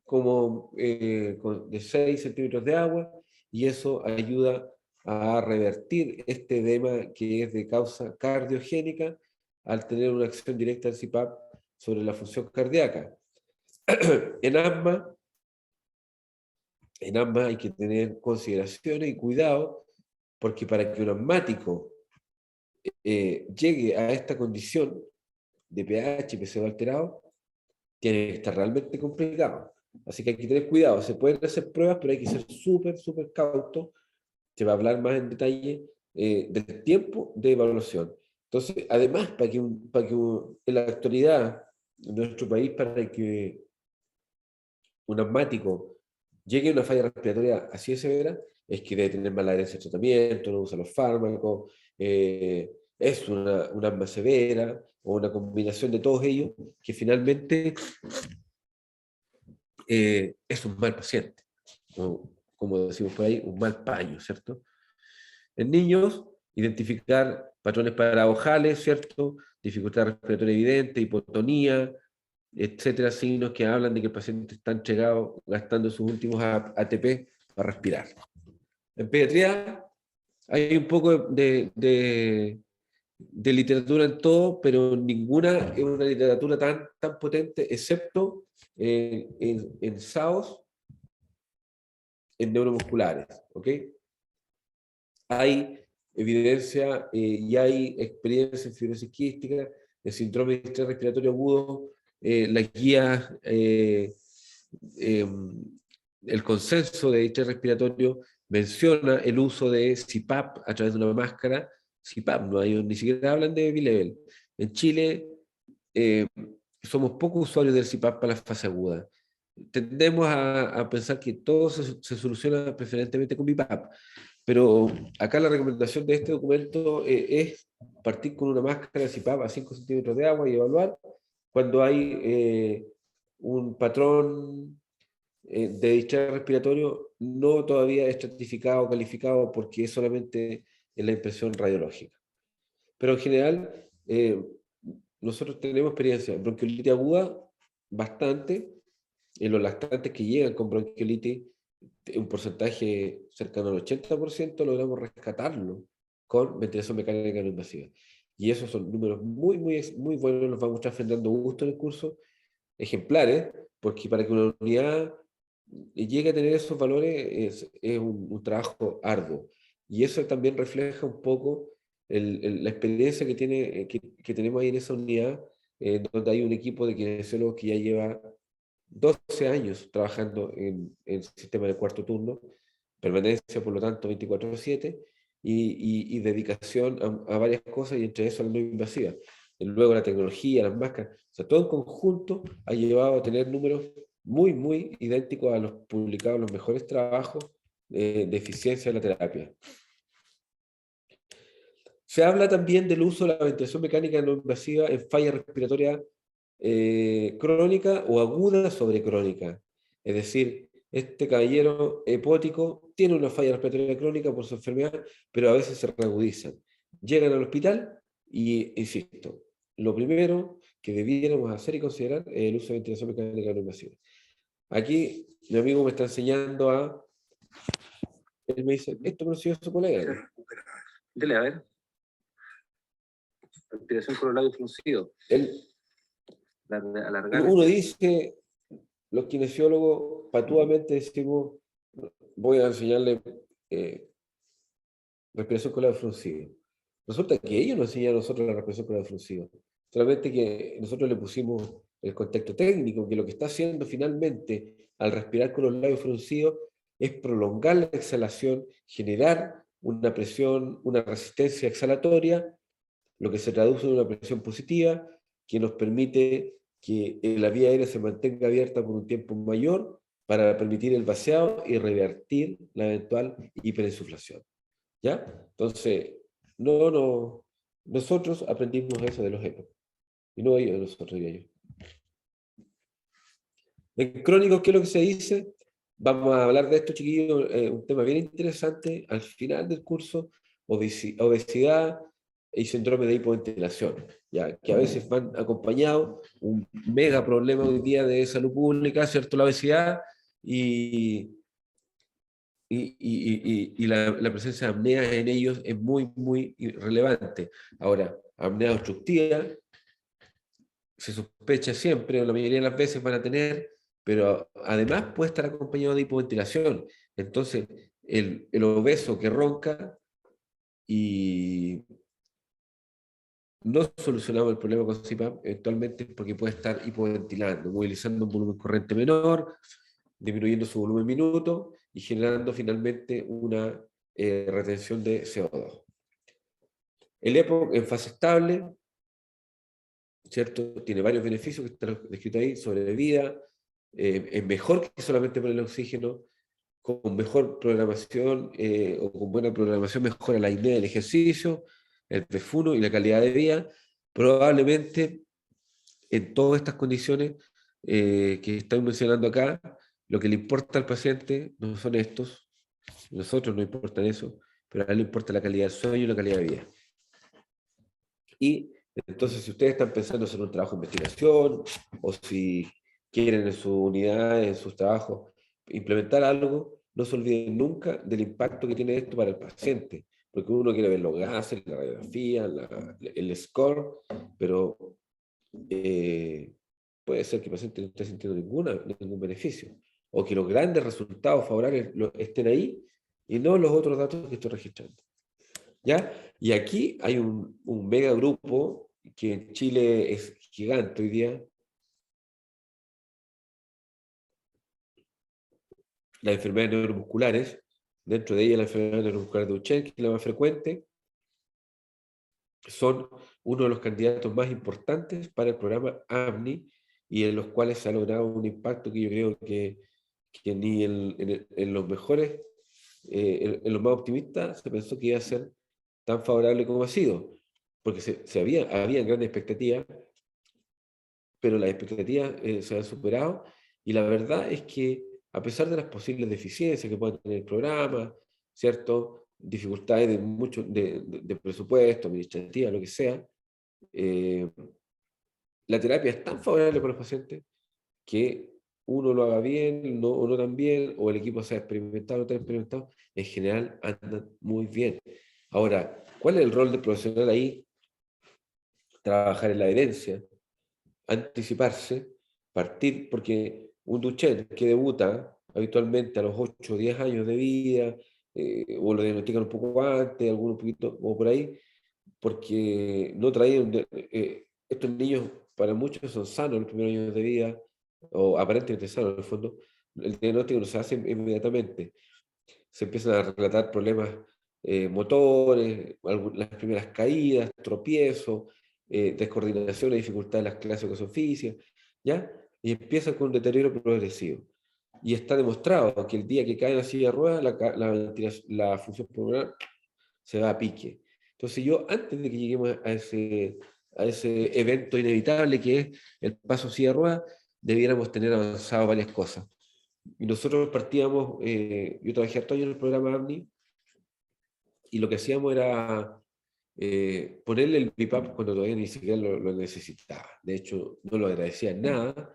como de 6 centímetros de agua, y eso ayuda a revertir este edema que es de causa cardiogénica al tener una acción directa del CPAP sobre la función cardíaca. En asma hay que tener consideraciones y cuidado, porque para que un asmático llegue a esta condición de pH y PCO alterado, tiene que estar realmente complicado. Así que hay que tener cuidado. Se pueden hacer pruebas, pero hay que ser súper cauto. Se va a hablar más en detalle del tiempo de evaluación. Entonces, además, en la actualidad en nuestro país, para que un asmático llegue a una falla respiratoria así de severa, es que debe tener mala adherencia al tratamiento, no usa los fármacos, es una asma severa, o una combinación de todos ellos, que finalmente es un mal paciente, o, como decimos por ahí, un mal paño, ¿cierto? En niños, identificar patrones paradojales, ¿cierto? Dificultad respiratoria evidente, hipotonía, etcétera, signos que hablan de que el paciente está entregado, gastando sus últimos ATP para respirar. En pediatría hay un poco de literatura en todo, pero ninguna es una literatura tan potente, excepto en SAOS, en neuromusculares, ¿ok? Hay evidencia y hay experiencia en fibrosis quística, el síndrome de distrés respiratorio agudo, las guías, el consenso de distrés respiratorio menciona el uso de CPAP a través de una máscara. CPAP, no hay, ni siquiera hablan de B-Level. En Chile somos pocos usuarios del CPAP para la fase aguda. Tendemos a pensar que todo se soluciona preferentemente con BiPAP, pero acá la recomendación de este documento es partir con una máscara de CPAP a 5 centímetros de agua y evaluar cuando hay un patrón de distrés respiratorio no todavía estratificado o calificado porque es solamente en la impresión radiológica. Pero en general, nosotros tenemos experiencia en bronquiolitis aguda bastante, en los lactantes que llegan con bronquiolitis, un porcentaje cercano al 80% logramos rescatarlo con ventilación mecánica no invasiva. Y esos son números muy buenos, nos va a mostrar Fernando Augusto en el curso, ejemplares, porque para que una unidad llegue a tener esos valores es un trabajo arduo. Y eso también refleja un poco la experiencia que tenemos ahí en esa unidad, donde hay un equipo de kinesiólogos que ya lleva 12 años trabajando en el sistema de cuarto turno, permanencia por lo tanto 24/7 y dedicación a varias cosas y entre eso la no invasiva. Y luego la tecnología, las máscaras, o sea, todo en conjunto ha llevado a tener números muy idénticos a los publicados en los mejores trabajos de eficiencia de la terapia. Se habla también del uso de la ventilación mecánica no invasiva en falla respiratoria crónica o aguda sobre crónica. Es decir, este caballero hepótico tiene una falla respiratoria crónica por su enfermedad, pero a veces se reagudizan. Llegan al hospital y, insisto, lo primero que debiéramos hacer y considerar es el uso de ventilación mecánica no invasiva. Aquí mi amigo me está enseñando él me dice, esto me lo enseñó su colega. Dele, a ver. Respiración con los labios fruncidos. Alargar. Uno dice, los kinesiólogos patuamente decimos, voy a enseñarle respiración con labios fruncidos. Resulta que ellos nos enseñan a nosotros la respiración con labios fruncidos. Solamente que nosotros le pusimos el contexto técnico, que lo que está haciendo finalmente al respirar con los labios fruncidos es prolongar la exhalación, generar una presión, una resistencia exhalatoria, lo que se traduce en una presión positiva, que nos permite que la vía aérea se mantenga abierta por un tiempo mayor para permitir el vaciado y revertir la eventual hiperinsuflación. ¿Ya? Entonces, nosotros aprendimos eso de los EPO, y no ellos de nosotros, diría yo. En crónicos, ¿qué es lo que se dice? Vamos a hablar de esto, chiquillos, un tema bien interesante al final del curso, obesidad y síndrome de hipoventilación, ya que a veces van acompañados, un mega problema hoy día de salud pública, ¿cierto? La obesidad y la presencia de apneas en ellos es muy relevante. Ahora, apnea obstructiva se sospecha siempre, o la mayoría de las veces van a tener, pero además puede estar acompañado de hipoventilación. Entonces, el obeso que ronca y no solucionamos el problema con CPAP, eventualmente porque puede estar hipoventilando, movilizando un volumen corriente menor, disminuyendo su volumen minuto y generando finalmente una retención de CO2. El EPOC en fase estable, ¿cierto? Tiene varios beneficios que están descritos ahí, sobrevida, es mejor que solamente poner el oxígeno, con mejor programación o con buena programación mejora la apnea del ejercicio, el PFUNO y la calidad de vida. Probablemente en todas estas condiciones que estoy mencionando acá, lo que le importa al paciente no son estos, nosotros no importa eso, pero a él le importa la calidad del sueño y la calidad de vida. Y entonces, si ustedes están pensando hacer un trabajo de investigación, o si quieren en su unidad, en sus trabajos, implementar algo, no se olviden nunca del impacto que tiene esto para el paciente, porque uno quiere ver los gases, la radiografía, el score, pero puede ser que el paciente no esté sintiendo ningún beneficio, o que los grandes resultados favorables estén ahí y no los otros datos que estoy registrando. ¿Ya? Y aquí hay un mega grupo que en Chile es gigante hoy día. Las enfermedades neuromusculares, dentro de ellas la enfermedad neuromuscular de Duchenne, que es la más frecuente, son uno de los candidatos más importantes para el programa AMNI y en los cuales se ha logrado un impacto que yo creo que ni en los mejores, en los más optimistas, se pensó que iba a ser tan favorable como ha sido, porque había grandes expectativas, pero las expectativas se han superado y la verdad es que a pesar de las posibles deficiencias que pueda tener el programa, ¿cierto? Dificultades de presupuesto, administrativa, lo que sea, eh, la terapia es tan favorable para los pacientes que uno lo haga bien o no tan bien, o el equipo sea experimentado o no tan experimentado, en general andan muy bien. Ahora, ¿cuál es el rol del profesional ahí? Trabajar en la herencia, anticiparse, partir, porque un Duchenne que debuta habitualmente a los 8 o 10 años de vida, o lo diagnostican un poco antes, algunos un poquito o por ahí, porque no traían, estos niños para muchos son sanos los primeros años de vida, o aparentemente sanos en el fondo, el diagnóstico no se hace inmediatamente, se empiezan a relatar problemas motores, las primeras caídas, tropiezos, descoordinación y dificultad en las clases de educación física, ¿ya? Y empieza con un deterioro progresivo. Y está demostrado que el día que cae en la silla de ruedas, la función pulmonar se va a pique. Entonces yo, antes de que lleguemos a ese evento inevitable que es el paso silla de ruedas, debiéramos tener avanzado varias cosas. Y nosotros partíamos, yo trabajé harto años en el programa AMNI, y lo que hacíamos era ponerle el BIPAP cuando todavía ni siquiera lo necesitaba. De hecho, no lo agradecían nada,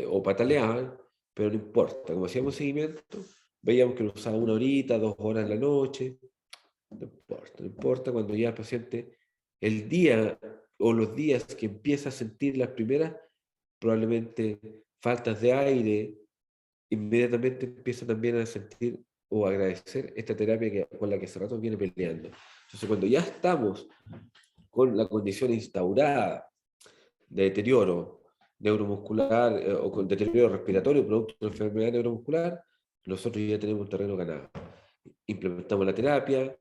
o pataleaban, pero no importa. Como hacíamos seguimiento, veíamos que lo usaba 1 horita, 2 horas en la noche, no importa, no importa cuando ya el paciente, el día o los días que empieza a sentir las primeras, probablemente faltas de aire, inmediatamente empieza también a sentir o agradecer esta terapia con la que hace rato viene peleando. Entonces, cuando ya estamos con la condición instaurada de deterioro neuromuscular o con deterioro respiratorio producto de enfermedad neuromuscular, nosotros ya tenemos un terreno ganado. Implementamos la terapia,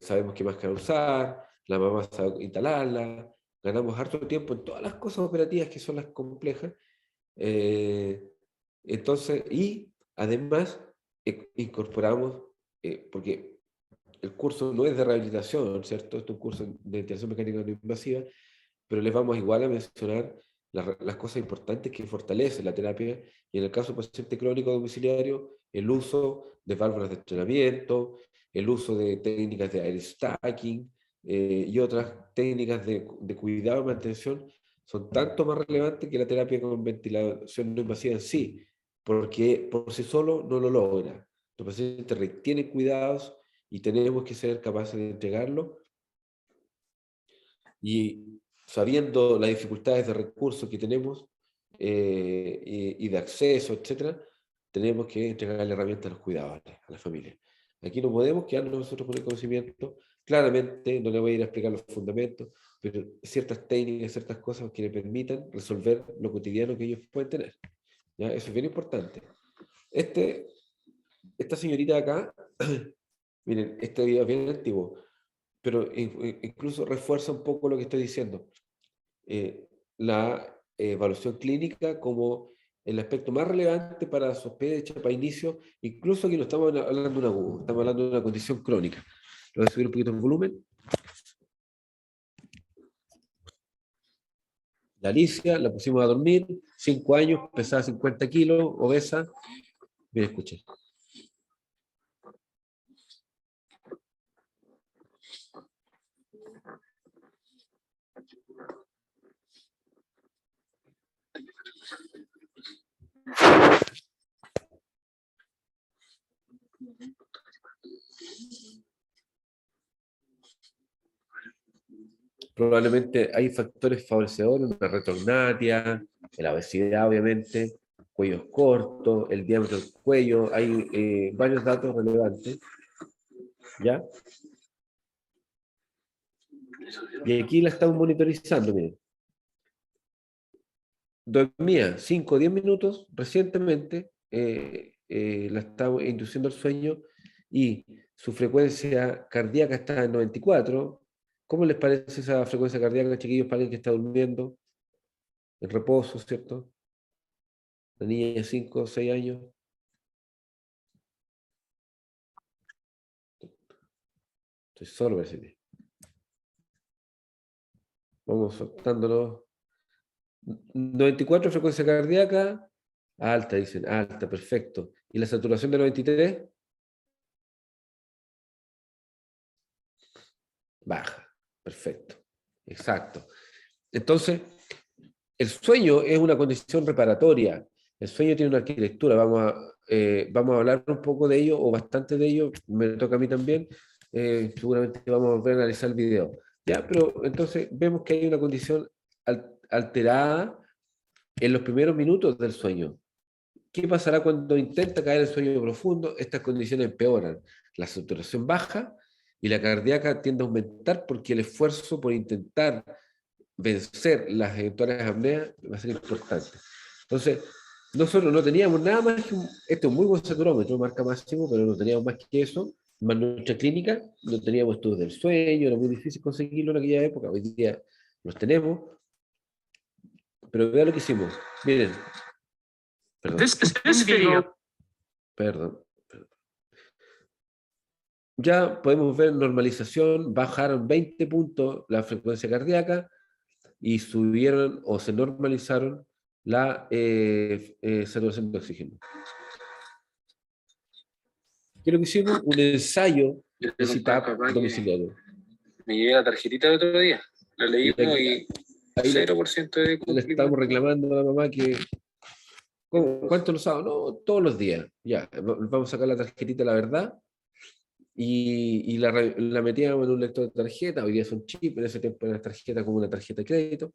sabemos qué máscara usar, la mamá sabe instalarla, ganamos harto tiempo en todas las cosas operativas que son las complejas. Entonces, y además incorporamos, porque el curso no es de rehabilitación, ¿cierto? Este es un curso de ventilación mecánica no invasiva, pero les vamos igual a mencionar las cosas importantes que fortalecen la terapia, y en el caso del paciente crónico domiciliario, el uso de válvulas de entrenamiento, el uso de técnicas de air stacking y otras técnicas de cuidado y mantención son tanto más relevantes que la terapia con ventilación no invasiva en sí, porque por sí solo no lo logra. Los pacientes requieren cuidados y tenemos que ser capaces de entregarlo. Y sabiendo las dificultades de recursos que tenemos y de acceso, etcétera, tenemos que entregarle herramientas a los cuidadores, a la familia. Aquí no podemos quedarnos nosotros con el conocimiento. Claramente no le voy a ir a explicar los fundamentos, pero ciertas técnicas, ciertas cosas que le permitan resolver lo cotidiano que ellos pueden tener. ¿Ya? Eso es bien importante. Esta señorita de acá, miren, este video es bien antiguo, pero incluso refuerza un poco lo que estoy diciendo. La evaluación clínica como el aspecto más relevante para sospecha, para inicio, incluso aquí no estamos hablando de un agudo, estamos hablando de una condición crónica. Lo voy a subir un poquito el volumen. La Alicia la pusimos a dormir, 5 años, pesaba 50 kilos, obesa. Mira, escuchen. Probablemente hay factores favorecedores, una retornatia, la obesidad obviamente, cuellos cortos, el diámetro del cuello, hay varios datos relevantes, ¿ya? Y aquí la estamos monitorizando, miren. Dormía 5 o 10 minutos recientemente, la estamos induciendo al sueño y su frecuencia cardíaca está en 94. ¿Cómo les parece esa frecuencia cardíaca, chiquillos, para alguien que está durmiendo en reposo, ¿cierto? La niña de 5 o 6 años. Estoy solo, parece. Vamos soltándolo. 94 frecuencia cardíaca, alta, dicen, alta, perfecto. ¿Y la saturación de 93? Baja, perfecto, exacto. Entonces, el sueño es una condición reparatoria. El sueño tiene una arquitectura. Vamos a hablar un poco de ello, o bastante de ello, me toca a mí también. Seguramente vamos a volver a analizar el video. Ya, pero entonces vemos que hay una condición alterada en los primeros minutos del sueño. ¿Qué pasará cuando intenta caer en sueño profundo? Estas condiciones empeoran. La saturación baja y la cardíaca tiende a aumentar porque el esfuerzo por intentar vencer las eventuales apneas va a ser importante. Entonces, nosotros no teníamos nada más que este es un muy buen saturómetro, marca máximo, pero no teníamos más que eso, más nuestra clínica, no teníamos estudios del sueño, era muy difícil conseguirlo en aquella época, hoy día los tenemos, pero vean lo que hicimos, miren, perdón, This video perdón. Ya podemos ver normalización, bajaron 20 puntos la frecuencia cardíaca y subieron o se normalizaron la saturación de oxígeno. ¿Qué es lo que hicimos? Un ensayo de CPAP domiciliario. Me llevé la tarjetita el otro día, la leímos y Ahí 0% de le cumplimiento. estamos reclamando a la mamá que ¿cuánto los sábados? No, todos los días. Ya, vamos a sacar la tarjetita, la verdad, y la metíamos en un lector de tarjeta. Hoy día son chip, en ese tiempo era la tarjeta como una tarjeta de crédito,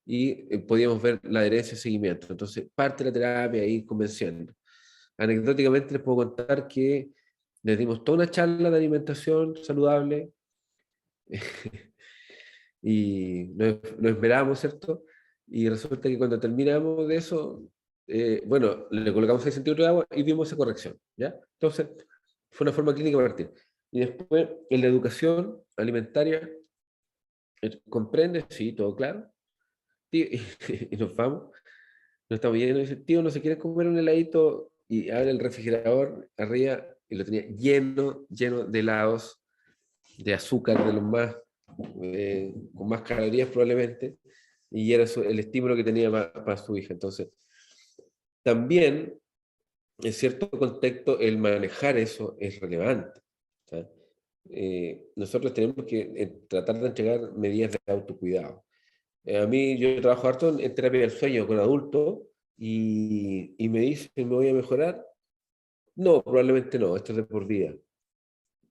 y podíamos ver la adherencia y seguimiento. Entonces, parte de la terapia ahí convenciendo. Anecdóticamente les puedo contar que les dimos toda una charla de alimentación saludable y nos esperábamos, ¿cierto? Y resulta que cuando terminamos de eso, bueno, le colocamos 6 centímetros de agua y vimos esa corrección, ¿ya? Entonces, fue una forma clínica de partir. Y después, en la educación alimentaria, comprende, sí, todo claro, tío, y nos vamos, nos estamos yendo, y dice, tío, ¿no se quiere comer un heladito? Y abre el refrigerador arriba y lo tenía lleno de helados, de azúcar, de los más, con más calorías probablemente, y era el estímulo que tenía para su hija. Entonces, también, en cierto contexto, el manejar eso es relevante. ¿Sí? Nosotros tenemos que tratar de entregar medidas de autocuidado. A mí, yo trabajo harto en terapia del sueño con adultos y me dicen, ¿me voy a mejorar? No, probablemente no, esto es de por vida.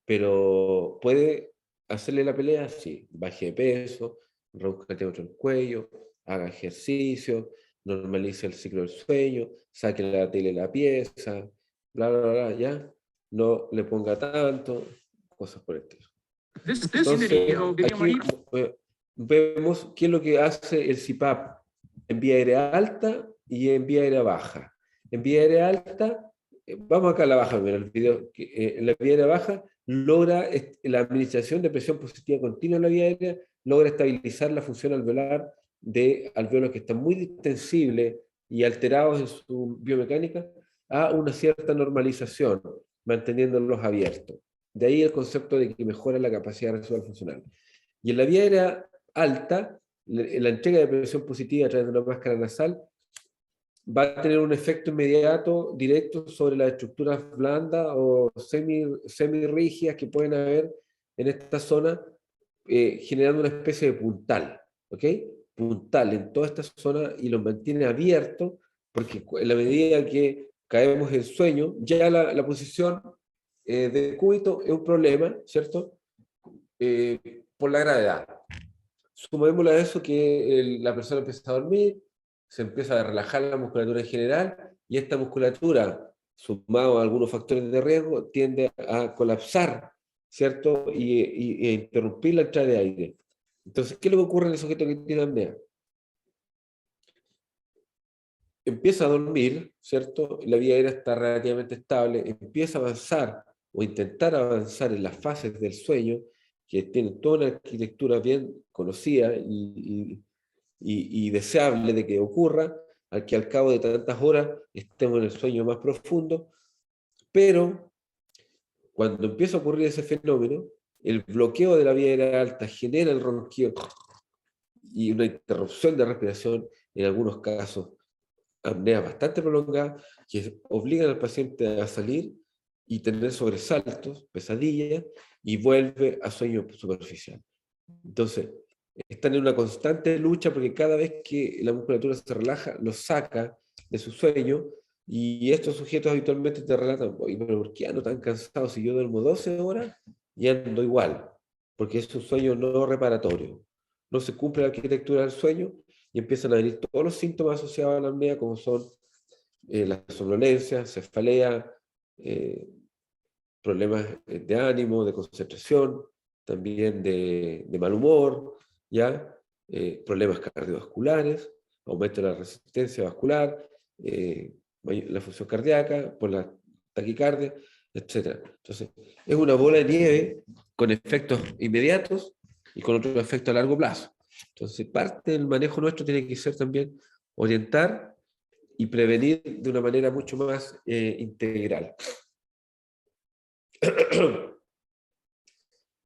Pero puede hacerle la pelea, sí, baje de peso, reduzca el diámetro del cuello, haga ejercicio, normalice el ciclo del sueño, saque la tele de la pieza, bla, bla, bla, ya, no le ponga tanto, cosas por el estilo. This Entonces, video aquí vemos qué es lo que hace el CPAP en vía aérea alta y en vía aérea baja. En vía aérea alta, vamos acá a la baja, mira, el video, en la vía aérea baja logra la administración de presión positiva continua en la vía aérea, logra estabilizar la función alveolar de alveolos que están muy distensibles y alterados en su biomecánica a una cierta normalización, manteniéndolos abiertos. De ahí el concepto de que mejora la capacidad residual funcional. Y en la vía aérea alta, la entrega de presión positiva a través de una máscara nasal va a tener un efecto inmediato, directo, sobre las estructuras blandas o semi-rígidas que pueden haber en esta zona, generando una especie de puntal, ¿ok? Puntal en toda esta zona y lo mantiene abierto, porque en la medida que caemos en sueño, ya la posición de cúbito es un problema, ¿cierto? Por la gravedad. Sumémosle a eso que la persona empieza a dormir, se empieza a relajar la musculatura en general, y esta musculatura, sumado a algunos factores de riesgo, tiende a colapsar, ¿cierto? E interrumpir la entrada de aire. Entonces, ¿qué es lo que ocurre en el sujeto que tiene apnea? Empieza a dormir, ¿cierto? La vía aérea está relativamente estable, empieza a avanzar o intentar avanzar en las fases del sueño, que tienen toda una arquitectura bien conocida y deseable de que ocurra, al que al cabo de tantas horas estemos en el sueño más profundo, pero cuando empieza a ocurrir ese fenómeno, el bloqueo de la vía aérea alta genera el ronquido y una interrupción de respiración, en algunos casos apnea bastante prolongada, que obligan al paciente a salir y tener sobresaltos, pesadillas, y vuelve a sueño superficial. Entonces, están en una constante lucha porque cada vez que la musculatura se relaja, lo saca de su sueño, y estos sujetos habitualmente te relatan, oye, pero ¿por qué ando tan cansado? Si yo duermo 12 horas y ando igual, porque es un sueño no reparatorio. No se cumple la arquitectura del sueño y empiezan a venir todos los síntomas asociados a la apnea, como son la somnolencia, cefalea, problemas de ánimo, de concentración, también de mal humor, ¿ya? Problemas cardiovasculares, aumento de la resistencia vascular, la función cardíaca, por la taquicardia, etc. Entonces, es una bola de nieve con efectos inmediatos y con otros efectos a largo plazo. Entonces, parte del manejo nuestro tiene que ser también orientar y prevenir de una manera mucho más integral.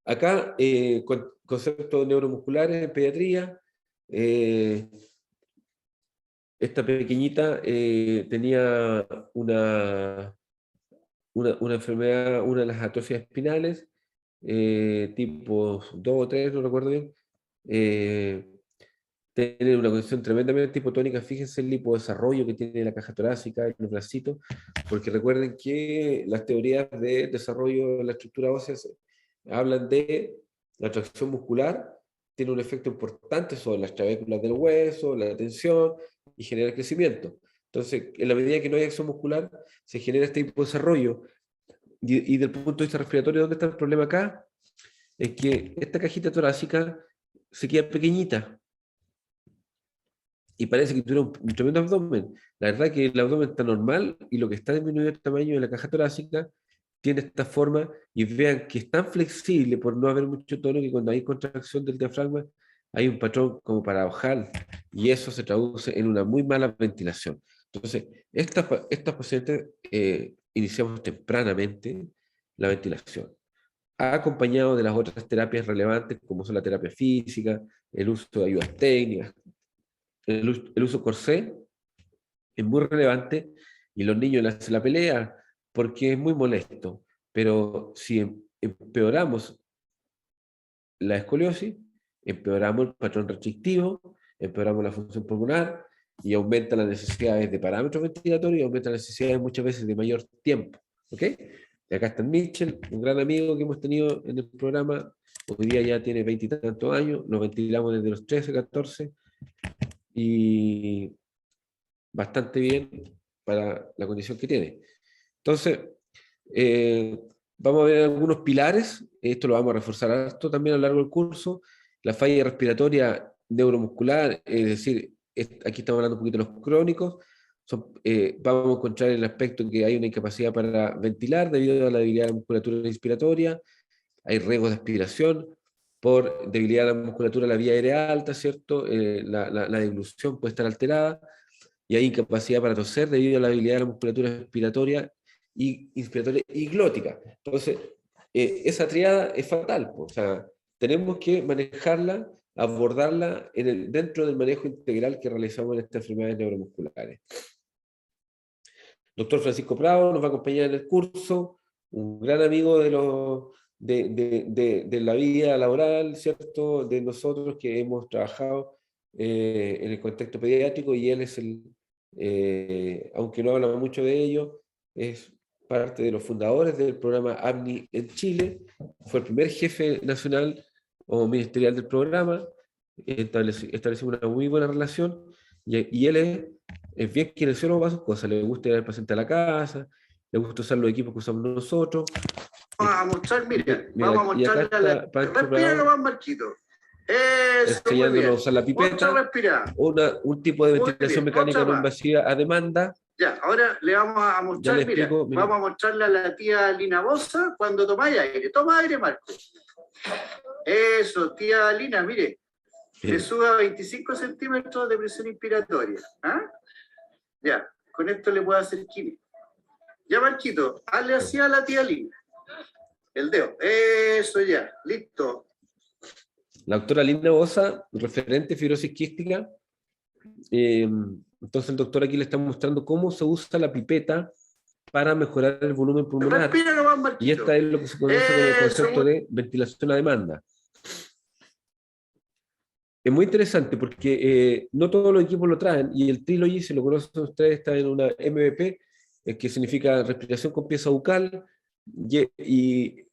Acá, conceptos neuromusculares en pediatría. Esta pequeñita tenía una enfermedad, una de las atrofias espinales, tipo 2 o 3, no recuerdo bien. Tiene una condición tremendamente hipotónica. Fíjense el lipodesarrollo que tiene la caja torácica, en los bracitos, porque recuerden que las teorías de desarrollo de la estructura ósea hablan de la tracción muscular, tiene un efecto importante sobre las trabéculas del hueso, la tensión, y genera crecimiento. Entonces, en la medida que no hay acción muscular, se genera este hipodesarrollo. Y del punto de vista respiratorio, ¿dónde está el problema acá? Es que esta cajita torácica se queda pequeñita y parece que tuviera un tremendo abdomen. La verdad es que el abdomen está normal y lo que está disminuido el tamaño de la caja torácica tiene esta forma, y vean que es tan flexible por no haber mucho tono que cuando hay contracción del diafragma hay un patrón como para ojal, y eso se traduce en una muy mala ventilación. Entonces, estas pacientes iniciamos tempranamente la ventilación, acompañado de las otras terapias relevantes como son la terapia física, el uso de ayudas técnicas, el uso corsé es muy relevante, y los niños le hacen la pelea porque es muy molesto, pero si empeoramos la escoliosis, empeoramos el patrón restrictivo, empeoramos la función pulmonar y aumenta las necesidades de parámetros ventilatorios y aumenta las necesidades muchas veces de mayor tiempo. ¿Ok? Y acá está Mitchell, un gran amigo que hemos tenido en el programa. Hoy día ya tiene 20 y tantos años, lo ventilamos desde los 13, 14 y bastante bien para la condición que tiene. Entonces, vamos a ver algunos pilares, esto lo vamos a reforzar harto también a lo largo del curso. La falla respiratoria neuromuscular, es decir, aquí estamos hablando un poquito de los crónicos, vamos a encontrar el aspecto que hay una incapacidad para ventilar debido a la debilidad de la musculatura inspiratoria, hay riesgos de aspiración por debilidad de la musculatura de la vía aérea alta, ¿cierto? La deglución puede estar alterada, y hay incapacidad para toser debido a la debilidad de la musculatura inspiratoria y glótica. Entonces, esa triada es fatal. O sea, tenemos que manejarla, abordarla dentro del manejo integral que realizamos en estas enfermedades neuromusculares. Doctor Francisco Prado nos va a acompañar en el curso, un gran amigo de la vida laboral, ¿cierto? De nosotros que hemos trabajado en el contexto pediátrico, y él es aunque no hablamos mucho de ello, es parte de los fundadores del programa APNI en Chile, fue el primer jefe nacional o ministerial del programa, establecimos una muy buena relación, y él es bien kinesiólogo para sus cosas, le gusta ir al paciente a la casa, le gusta usar los equipos que usamos nosotros. Vamos a mostrar, mira, Mira, vamos a y acá mostrarle a la... está Pancho Respira Prado. nomás, Marquito. Eso, muy enseñándonos a bien. usar la Mucho pipeta, respirar. un tipo de Muy ventilación bien, mecánica otra no más. invasiva a demanda. Ya, ahora le vamos a Ya mostrar, le mira, explico. vamos a mostrarle a la tía Lina Bosa cuando tomáis aire. Toma aire, Marco. Eso, tía Lina, mire, le suba 25 centímetros de presión inspiratoria. ¿Ah? Ya, con esto le puedo hacer química. Ya, Marquito, hazle así a la tía Lina. El dedo. Eso ya, listo. La doctora Linda Bosa, referente fibrosis quística. Entonces el doctor aquí le está mostrando cómo se usa la pipeta para mejorar el volumen pulmonar. Respira nomás, Marquito. Y esta es lo que se conoce con el concepto de ventilación a demanda. Es muy interesante porque no todos los equipos lo traen, y el Trilogy, si lo conocen ustedes, está en una MVP, que significa respiración con pieza bucal, y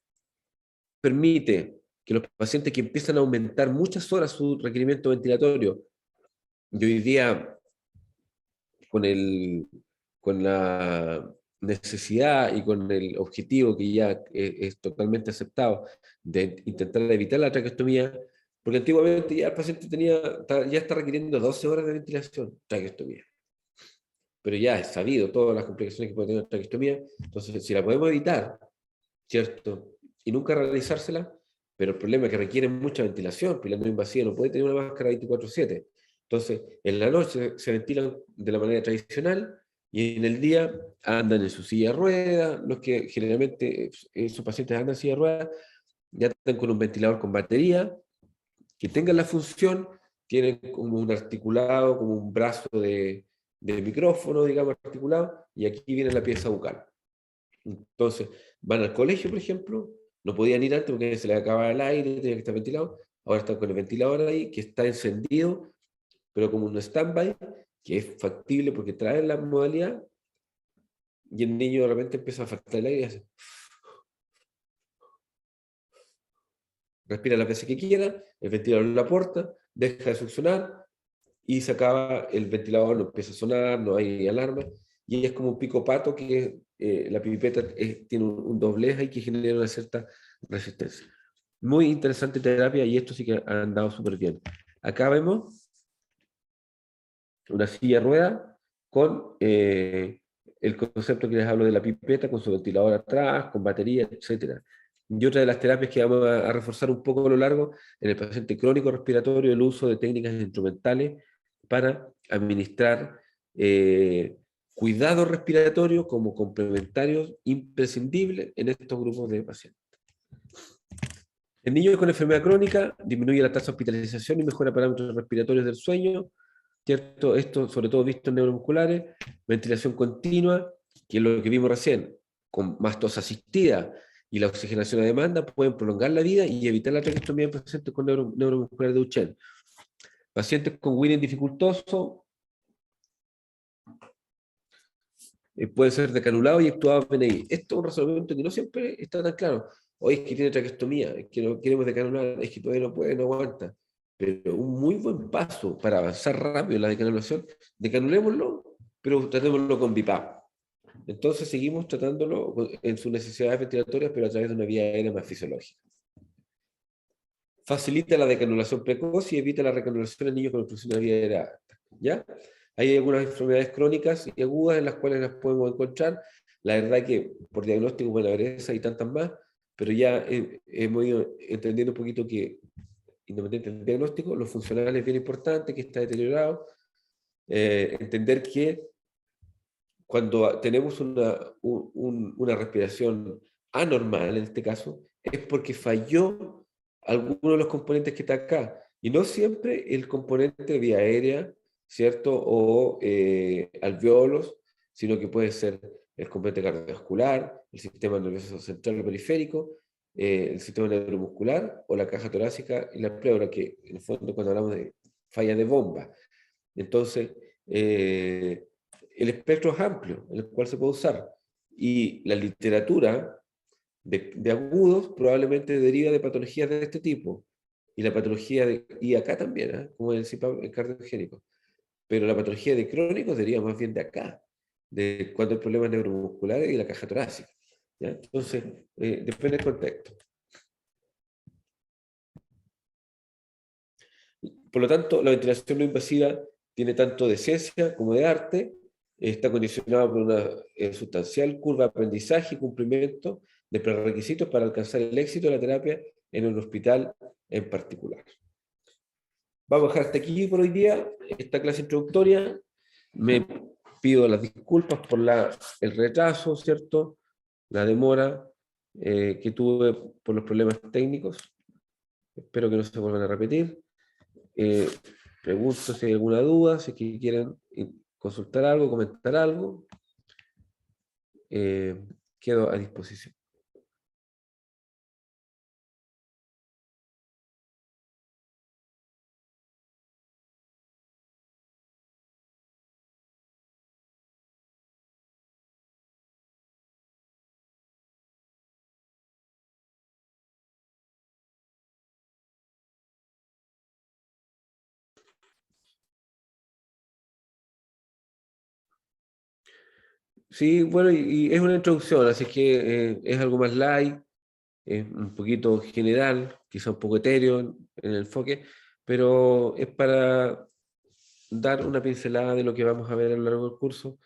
permite que los pacientes que empiezan a aumentar muchas horas su requerimiento ventilatorio, y hoy día con la necesidad y con el objetivo que ya es totalmente aceptado de intentar evitar la traqueostomía, porque antiguamente ya el paciente ya está requiriendo 12 horas de ventilación, traqueostomía. Pero ya es sabido todas las complicaciones que puede tener la traqueostomía, entonces si la podemos evitar, ¿cierto? Y nunca realizársela, pero el problema es que requiere mucha ventilación, pues la no invasiva no puede tener una máscara 24/7. Entonces, en la noche se ventilan de la manera tradicional y en el día andan en su silla de ruedas. Los que generalmente esos pacientes andan en silla de ruedas ya están con un ventilador con batería que tenga la función, tienen como un articulado, como un brazo de micrófono, digamos, articulado, y aquí viene la pieza bucal. Entonces, van al colegio, por ejemplo, no podían ir antes porque se les acababa el aire, tenía que estar ventilado. Ahora están con el ventilador ahí, que está encendido, pero como un stand-by, que es factible porque trae la modalidad, y el niño de repente empieza a faltar el aire y hace, respira las veces que quiera, el ventilador lo aporta, deja de succionar, y se acaba el ventilador, no empieza a sonar, no hay alarma, y es como un pico pato que la pipeta tiene un doblez ahí que genera una cierta resistencia. Muy interesante terapia, y esto sí que ha andado súper bien. Acá vemos una silla de rueda con el concepto que les hablo de la pipeta, con su ventilador atrás, con batería, etc. Y otra de las terapias que vamos a reforzar un poco a lo largo, en el paciente crónico respiratorio, el uso de técnicas instrumentales para administrar cuidados respiratorios como complementarios imprescindibles en estos grupos de pacientes. En niños con enfermedad crónica disminuye la tasa de hospitalización y mejora parámetros respiratorios del sueño, ¿cierto? Esto sobre todo visto en neuromusculares, ventilación continua, que es lo que vimos recién, con más tos asistida y la oxigenación a demanda, pueden prolongar la vida y evitar la traqueostomía en pacientes con neuromuscular de Duchenne. Pacientes con Winning dificultoso pueden ser decanulados y actuados PNI. Esto es un razonamiento que no siempre está tan claro. Hoy es que tiene traqueostomía, es que no queremos decanular, es que todavía no puede, no aguanta. Pero un muy buen paso para avanzar rápido en la decanulación, decanulémoslo, pero tratémoslo con BiPAP. Entonces seguimos tratándolo en sus necesidades ventilatorias, pero a través de una vía aérea más fisiológica. Facilita la decanulación precoz y evita la recanulación en niños con obstrucción de la vía aérea alta. ¿Ya? Hay algunas enfermedades crónicas y agudas en las cuales las podemos encontrar. La verdad que por diagnóstico pueden haber esa y tantas más, pero ya hemos ido entendiendo un poquito que, independiente del diagnóstico, lo funcional es bien importante, que está deteriorado. Entender que cuando tenemos una respiración anormal, en este caso, es porque falló alguno de los componentes que está acá. Y no siempre el componente vía aérea, ¿cierto? O alveolos, sino que puede ser el componente cardiovascular, el sistema nervioso central o periférico, el sistema neuromuscular o la caja torácica y la pleura, que en el fondo cuando hablamos de falla de bomba. Entonces, el espectro es amplio en el cual se puede usar. Y la literatura de agudos probablemente deriva de patologías de este tipo. Y la patología y acá también, como el CPAP cardiogénico. Pero la patología de crónicos deriva más bien de acá, de cuando hay problemas neuromusculares y la caja torácica. ¿Ya? Entonces, depende del contexto. Por lo tanto, la ventilación no invasiva tiene tanto de ciencia como de arte, está condicionada por una sustancial curva de aprendizaje y cumplimiento de prerequisitos para alcanzar el éxito de la terapia en un hospital en particular. Vamos a dejar hasta aquí por hoy día esta clase introductoria. Me pido las disculpas por el retraso, ¿cierto? La demora que tuve por los problemas técnicos. Espero que no se vuelvan a repetir. Pregunto si hay alguna duda, si es que quieren consultar algo, comentar algo. Quedo a disposición. Sí, bueno, y es una introducción, así que es algo más light, es un poquito general, quizá un poco etéreo en el enfoque, pero es para dar una pincelada de lo que vamos a ver a lo largo del curso.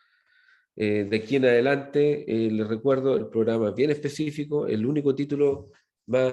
De aquí en adelante, les recuerdo, el programa es bien específico, el único título más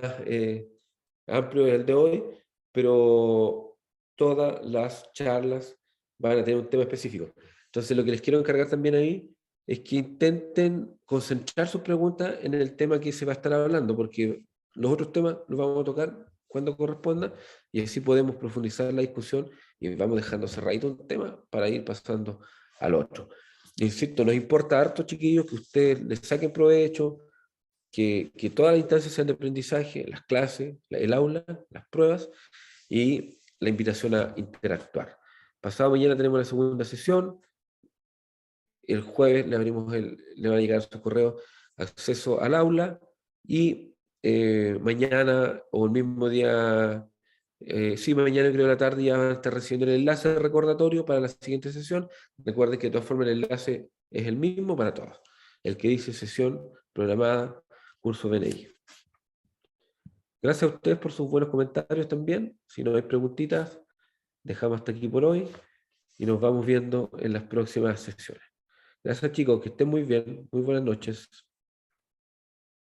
amplio es el de hoy, pero todas las charlas van a tener un tema específico. Entonces, lo que les quiero encargar también ahí es que intenten concentrar sus preguntas en el tema que se va a estar hablando, porque los otros temas los vamos a tocar cuando corresponda, y así podemos profundizar la discusión y vamos dejando cerradito un tema para ir pasando al otro. Insisto, nos importa harto, chiquillos, que ustedes les saquen provecho, que todas las instancias sean de aprendizaje, las clases, el aula, las pruebas y la invitación a interactuar. Pasado mañana tenemos la segunda sesión. El jueves le va a llegar a su correo acceso al aula y mañana o el mismo día, sí, mañana creo de la tarde ya van a estar recibiendo el enlace de recordatorio para la siguiente sesión. Recuerden que de todas formas el enlace es el mismo para todos. El que dice sesión programada, curso BNI. Gracias a ustedes por sus buenos comentarios también. Si no hay preguntitas, dejamos hasta aquí por hoy y nos vamos viendo en las próximas sesiones. Gracias chicos, que estén muy bien. Muy buenas noches.